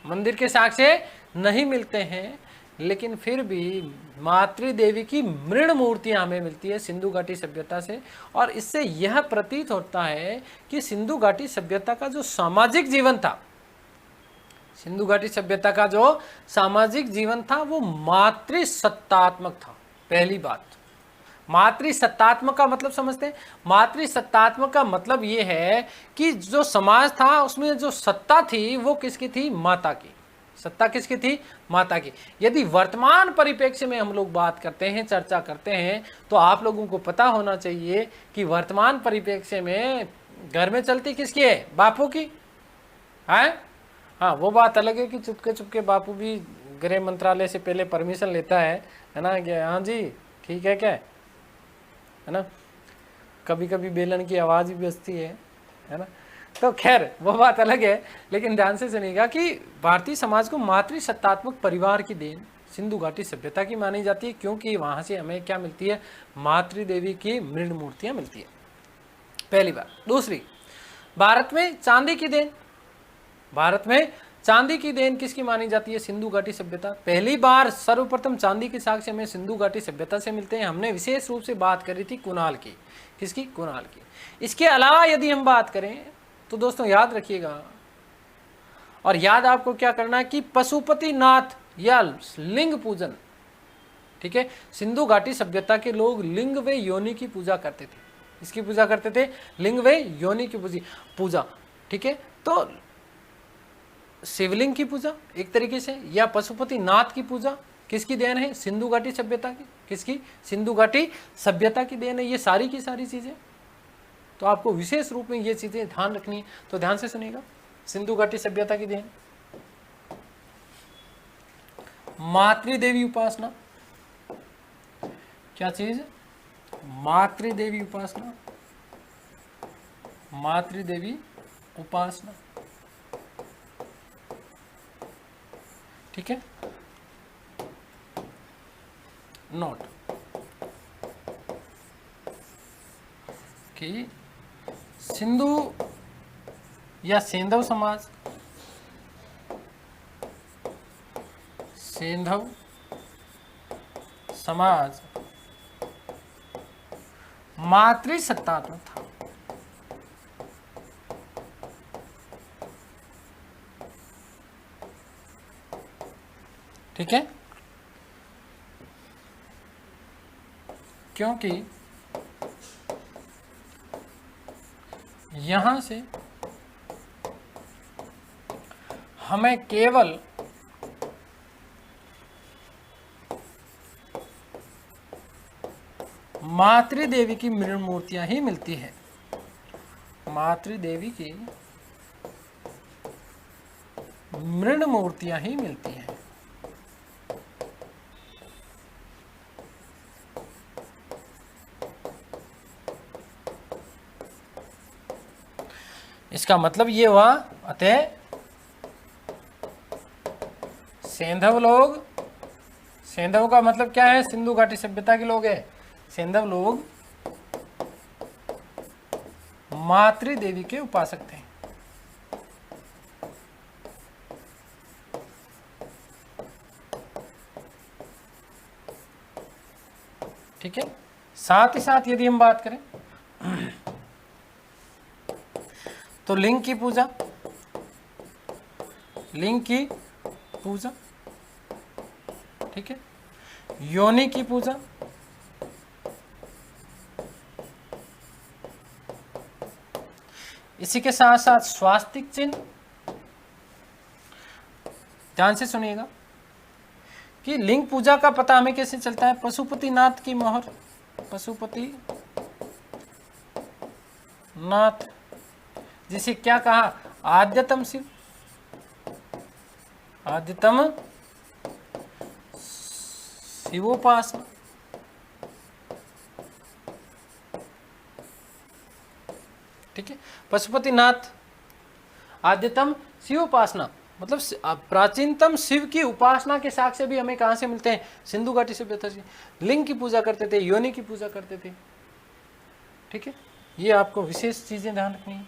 मंदिर के साक्ष्य नहीं मिलते हैं, लेकिन फिर भी मातृदेवी की मृण मूर्तियां हमें मिलती है सिंधु घाटी सभ्यता से। और इससे यह प्रतीत होता है कि सिंधु घाटी सभ्यता का जो सामाजिक जीवन था, सिंधु घाटी सभ्यता का जो सामाजिक जीवन था वो मातृसत्तात्मक था। पहली बात, मातृसत्तात्मक का मतलब समझते हैं? मातृसत्तात्मक का मतलब ये है कि जो समाज था उसमें जो सत्ता थी वो किसकी थी? माता की। सत्ता किसकी थी? माता की। यदि वर्तमान परिप्रेक्ष्य में हम लोग बात करते हैं, चर्चा करते हैं, तो आप लोगों को पता होना चाहिए कि वर्तमान परिप्रेक्ष्य में घर में चलती किसकी है? बापू की है। हाँ, वो बात अलग है कि चुपके चुपके बापू भी गृह मंत्रालय से पहले परमिशन लेता है ना, कि हाँ जी ठीक है क्या है ना, कभी कभी बेलन की आवाज़ भी बजती है ना। तो खैर वो बात अलग है, लेकिन ध्यान से सुनिएगा कि भारतीय समाज को मातृसत्तात्मक परिवार की देन सिंधु घाटी सभ्यता की मानी जाती है, क्योंकि वहाँ से हमें क्या मिलती है? मातृदेवी की मृण मूर्तियाँ मिलती है, पहली बात। दूसरी, भारत में चांदी की देन, भारत में चांदी की देन किसकी मानी जाती है? सिंधु घाटी सभ्यता। पहली बार सर्वप्रथम चांदी के साक्ष्य में सिंधु घाटी सभ्यता से मिलते हैं। हमने विशेष रूप से बात करी थी कुणाल की। किसकी? कुणाल की। इसके अलावा यदि हम बात करें तो दोस्तों याद रखिएगा, और याद आपको क्या करना है कि पशुपति नाथ या लिंग पूजन, ठीक है, सिंधु घाटी सभ्यता के लोग लिंग व योनि की पूजा करते थे। इसकी पूजा करते थे? लिंग व योनि की पूजा, ठीक है। तो शिवलिंग की पूजा एक तरीके से, या पशुपति नाथ की पूजा किसकी देन है? सिंधु घाटी सभ्यता की। किसकी? सिंधु घाटी सभ्यता की देन है ये सारी की सारी चीजें। तो आपको विशेष रूप में ये चीजें ध्यान रखनी है, तो ध्यान से सुनिएगा। सिंधु घाटी सभ्यता की देन, मातृदेवी उपासना, क्या चीज? मातृदेवी उपासना, मातृदेवी उपासना, ठीक है। नोट कि सिंधु या सेंधव समाज, सेंधव समाज मातृसत्तात्मक था। ठीक है, क्योंकि यहां से हमें केवल मातृदेवी की मृण मूर्तियां ही मिलती है, मातृदेवी की मृण मूर्तियां ही मिलती हैं। इसका मतलब ये हुआ, अतः सेंधव लोग, सेंधव का मतलब क्या है? सिंधु घाटी सभ्यता के लोग हैं। सेंधव लोग मातृदेवी के उपासक थे। ठीक है, साथ ही साथ यदि हम बात करें तो लिंग की पूजा, लिंग की पूजा, ठीक है, योनि की पूजा, इसी के साथ साथ स्वास्तिक चिन्ह। ध्यान से सुनिएगा कि लिंग पूजा का पता हमें कैसे चलता है? पशुपति नाथ की मोहर, पशुपति नाथ, जिसे क्या कहा? आद्यतम शिव, आद्यतम शिवोपासना। ठीक है, पशुपति नाथ आद्यतम शिव उपासना मतलब प्राचीनतम शिव की उपासना के साक्ष्य भी हमें कहां से मिलते हैं? सिंधु घाटी सभ्यता से। लिंग की पूजा करते थे, योनि की पूजा करते थे। ठीक है, ये आपको विशेष चीजें ध्यान रखनी है।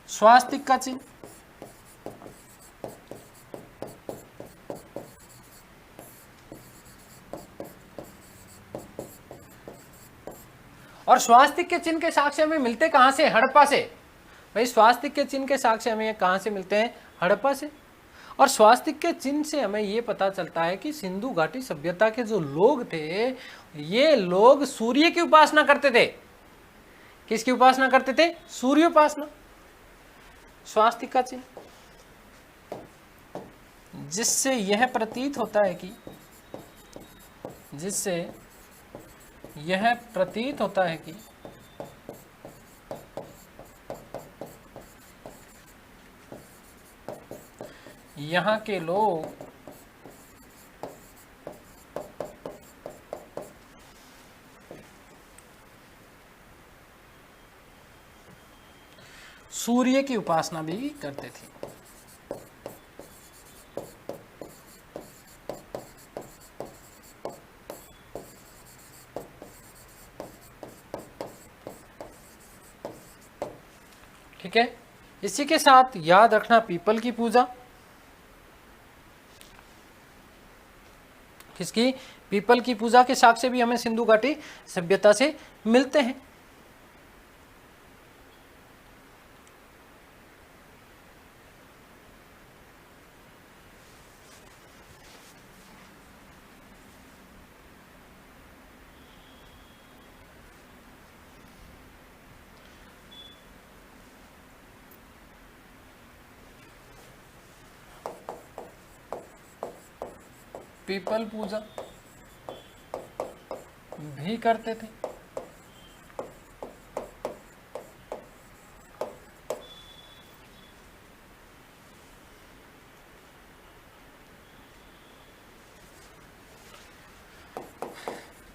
स्वास्तिक का चिन्ह, और स्वास्तिक के चिन्ह के साक्ष्य हमें मिलते कहां से? हड़प्पा से। भाई स्वास्तिक के चिन्ह के साक्ष्य हमें कहां से मिलते हैं? हड़प्पा से। और स्वास्तिक के चिन्ह से हमें यह पता चलता है कि सिंधु घाटी सभ्यता के जो लोग थे, ये लोग सूर्य की उपासना करते थे। किसकी उपासना करते थे? सूर्य उपासना। स्वास्तिक का चिन्ह, जिससे यह प्रतीत होता है कि यहाँ के लोग सूर्य की उपासना भी करते थे। ठीक है, इसी के साथ याद रखना पीपल की पूजा। किसकी? पीपल की पूजा के साक्ष्य भी हमें सिंधु घाटी सभ्यता से मिलते हैं। पीपल पूजा भी करते थे।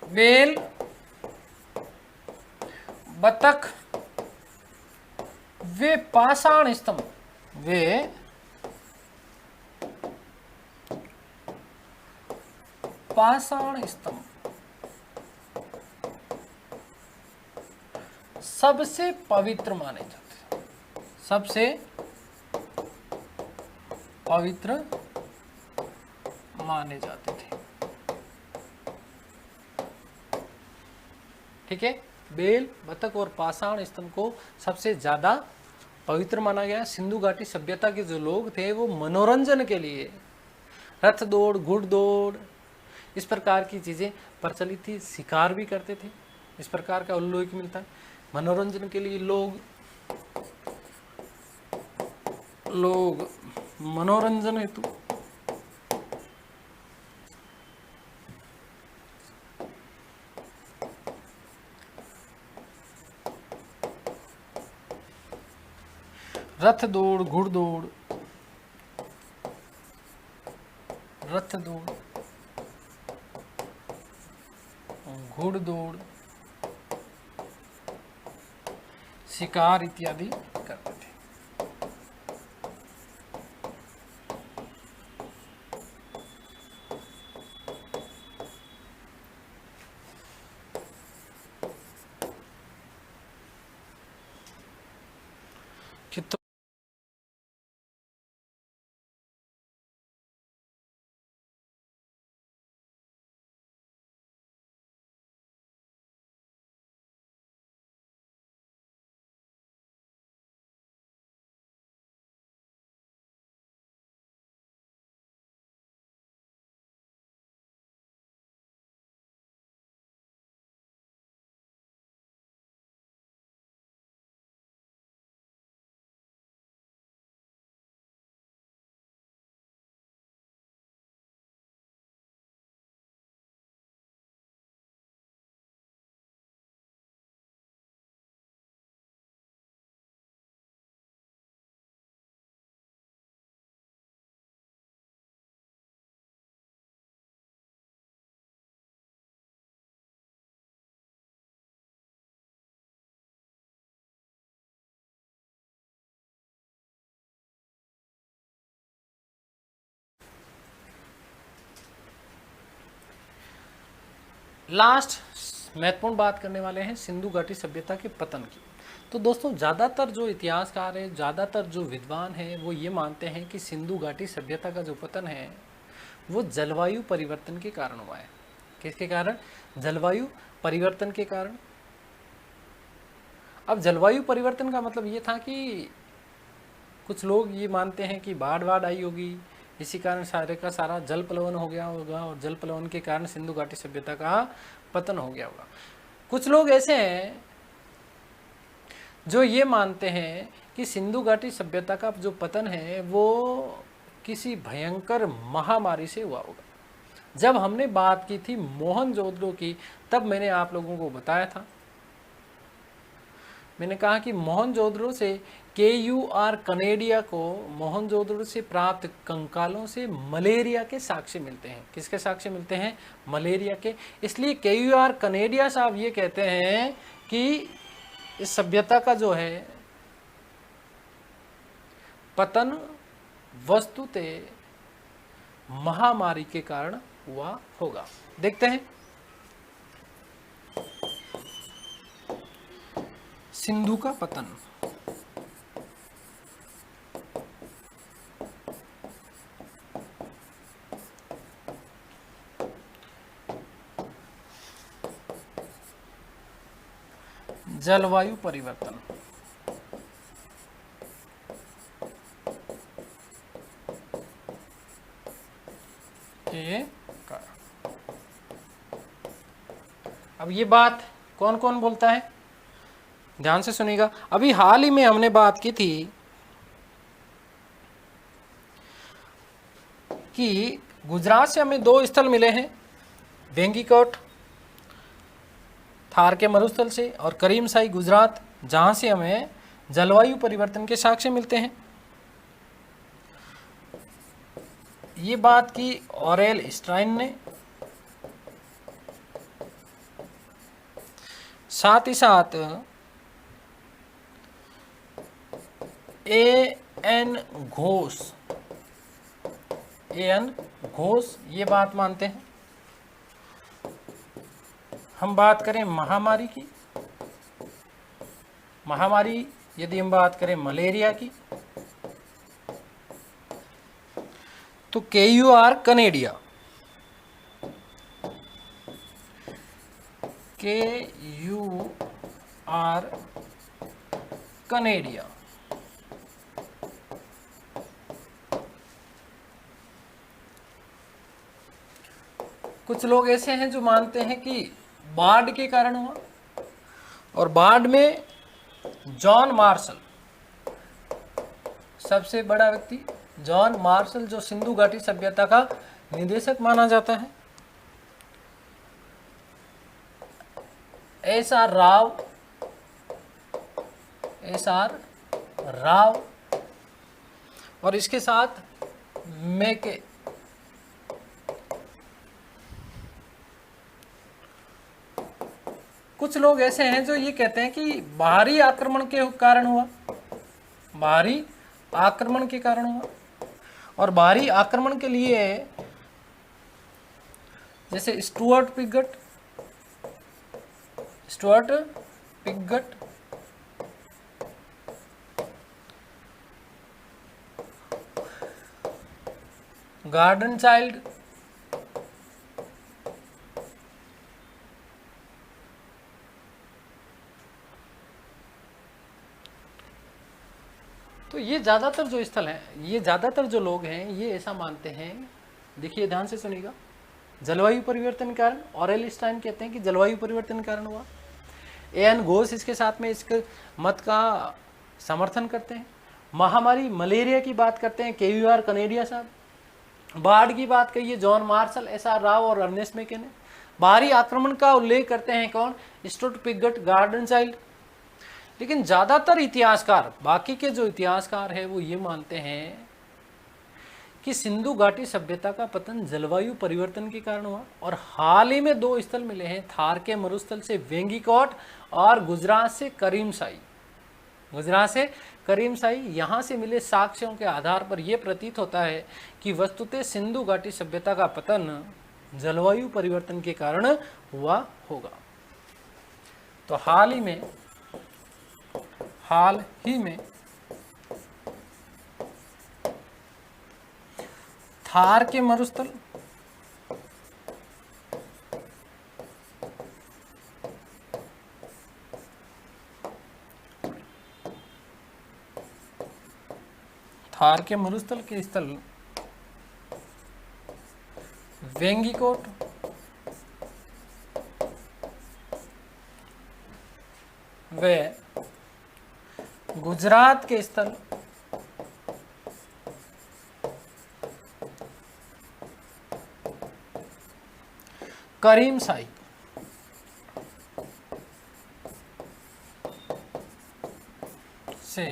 बेल, बतख, वे पाषाण स्तंभ, सबसे पवित्र माने जाते हैं। सबसे पवित्र माने जाते थे। ठीक है, बेल, बतख और पाषाण स्तंभ को सबसे ज्यादा पवित्र माना गया। सिंधु घाटी सभ्यता के जो लोग थे वो मनोरंजन के लिए रथ दौड़, घुड़दौड़, इस प्रकार की चीजें प्रचलित थी। शिकार भी करते थे। इस प्रकार का उल्लेख मिलता है। मनोरंजन के लिए लोग मनोरंजन हेतु रथ दौड़, घुड़दौड़, शिकार इत्यादि करते थे। कितना लास्ट महत्वपूर्ण बात करने वाले हैं सिंधु घाटी सभ्यता के पतन की। तो दोस्तों ज़्यादातर जो इतिहासकार है, ज़्यादातर जो विद्वान हैं, वो ये मानते हैं कि सिंधु घाटी सभ्यता का जो पतन है वो जलवायु परिवर्तन के कारण हुआ है। किसके कारण? जलवायु परिवर्तन के कारण। अब जलवायु परिवर्तन का मतलब ये था कि कुछ लोग ये मानते हैं कि बाढ़ आई होगी, इसी कारण सारे का सारा जल प्लवन हो गया होगा और जल प्लवन के कारण सिंधु घाटी सभ्यता का पतन हो गया होगा। कुछ लोग ऐसे हैं जो ये मानते हैं कि सिंधु घाटी सभ्यता का जो पतन है वो किसी भयंकर महामारी से हुआ होगा। जब हमने बात की थी मोहनजोदड़ो की, तब मैंने आप लोगों को बताया था, मैंने कहा कि मोहनजोदड़ो से KUR कनेडिया को मोहनजोदड़ो से प्राप्त कंकालों से मलेरिया के साक्ष्य मिलते हैं। किसके साक्ष्य मिलते हैं? मलेरिया के। इसलिए KUR कनेडिया साहब ये कहते हैं कि इस सभ्यता का जो है पतन वस्तुतः महामारी के कारण हुआ होगा। देखते हैं सिंधु का पतन। जलवायु परिवर्तन के कारण। अब ये बात कौन कौन बोलता है, ध्यान से सुनिएगा। अभी हाल ही में हमने बात की थी कि गुजरात से हमें 2 स्थल मिले हैं, वेंगीकोट थार के मरुस्थल से और करीमसाई गुजरात, जहां से हमें जलवायु परिवर्तन के साक्ष्य मिलते हैं। ये बात की ऑरेल स्ट्राइन ने, साथ ही साथ A.N. घोष ये बात मानते हैं। हम बात करें महामारी की, महामारी यदि हम बात करें मलेरिया की, तो KUR कनेडिया, KUR कनेडिया कुछ लोग ऐसे हैं जो मानते हैं कि बाढ़ के कारण हुआ, और बाढ़ में जॉन मार्शल, सबसे बड़ा व्यक्ति जॉन मार्शल, जो सिंधु घाटी सभ्यता का निदेशक माना जाता है, SR राव, और इसके साथ मैके, कुछ लोग ऐसे हैं जो ये कहते हैं कि बाहरी आक्रमण के कारण हुआ, बाहरी आक्रमण के कारण हुआ। और बाहरी आक्रमण के लिए जैसे स्टुअर्ट पिगट, गार्डन चाइल्ड, तो ये ज़्यादातर जो स्थल हैं, ये ज़्यादातर जो लोग हैं ये ऐसा मानते हैं। देखिए ध्यान से सुनिएगा, जलवायु परिवर्तन के कारण, ऑरेल स्टाइन कहते हैं कि जलवायु परिवर्तन के कारण हुआ। A.N. घोष इसके साथ में इसके मत का समर्थन करते हैं। महामारी मलेरिया की बात करते हैं KUR कनेडिया साहब। बाढ़ की बात कही है जॉन मार्शल, SR राव और अर्नेस्ट मैके ने। बाहरी आक्रमण का उल्लेख करते हैं कौन? Stuart Piggott, garden child. लेकिन ज़्यादातर इतिहासकार, बाकी के जो इतिहासकार हैं वो ये मानते हैं कि सिंधु घाटी सभ्यता का पतन जलवायु परिवर्तन के कारण हुआ। और हाल ही में 2 स्थल मिले हैं, थार के मरुस्थल से वेंगीकोट और गुजरात से करीमसाई। यहाँ से मिले साक्ष्यों के आधार पर यह प्रतीत होता है कि वस्तुतः सिंधु घाटी सभ्यता का पतन जलवायु परिवर्तन के कारण हुआ होगा। तो हाल ही में थार के मरुस्थल के स्थल वेंगीकोट व गुजरात के स्थल करीमशाही से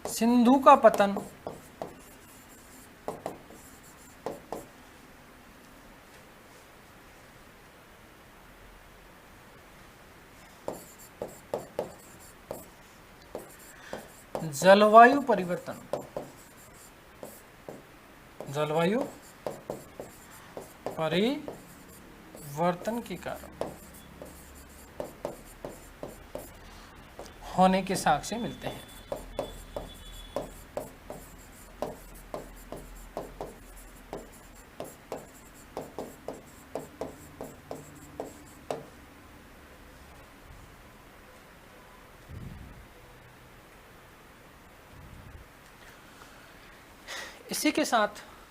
सिंधु का पतन जलवायु परिवर्तन के कारण होने के साक्ष्य मिलते हैं। इसी के साथ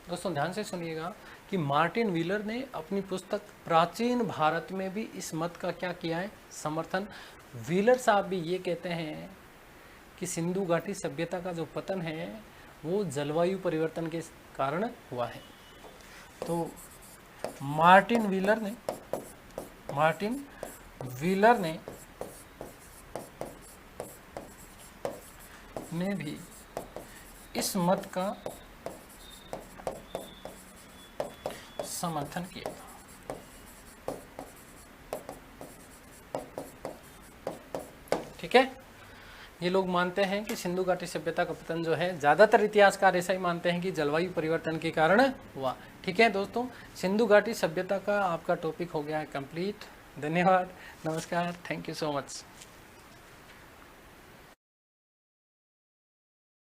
दोस्तों ध्यान से सुनिएगा कि मार्टिन व्हीलर ने अपनी पुस्तक प्राचीन भारत में भी इस मत का क्या किया है, समर्थन। व्हीलर साहब भी ये कहते हैं कि सिंधु घाटी सभ्यता का जो पतन है वो जलवायु परिवर्तन के कारण हुआ है। तो मार्टिन व्हीलर ने भी इस मत का समर्थन किया था। ठीक है, ये लोग मानते हैं कि सिंधु घाटी सभ्यता का पतन जो है, ज्यादातर इतिहासकार ऐसा ही मानते हैं कि जलवायु परिवर्तन के कारण हुआ। ठीक है दोस्तों, सिंधु घाटी सभ्यता का आपका टॉपिक हो गया है कंप्लीट। धन्यवाद, नमस्कार, थैंक यू सो मच।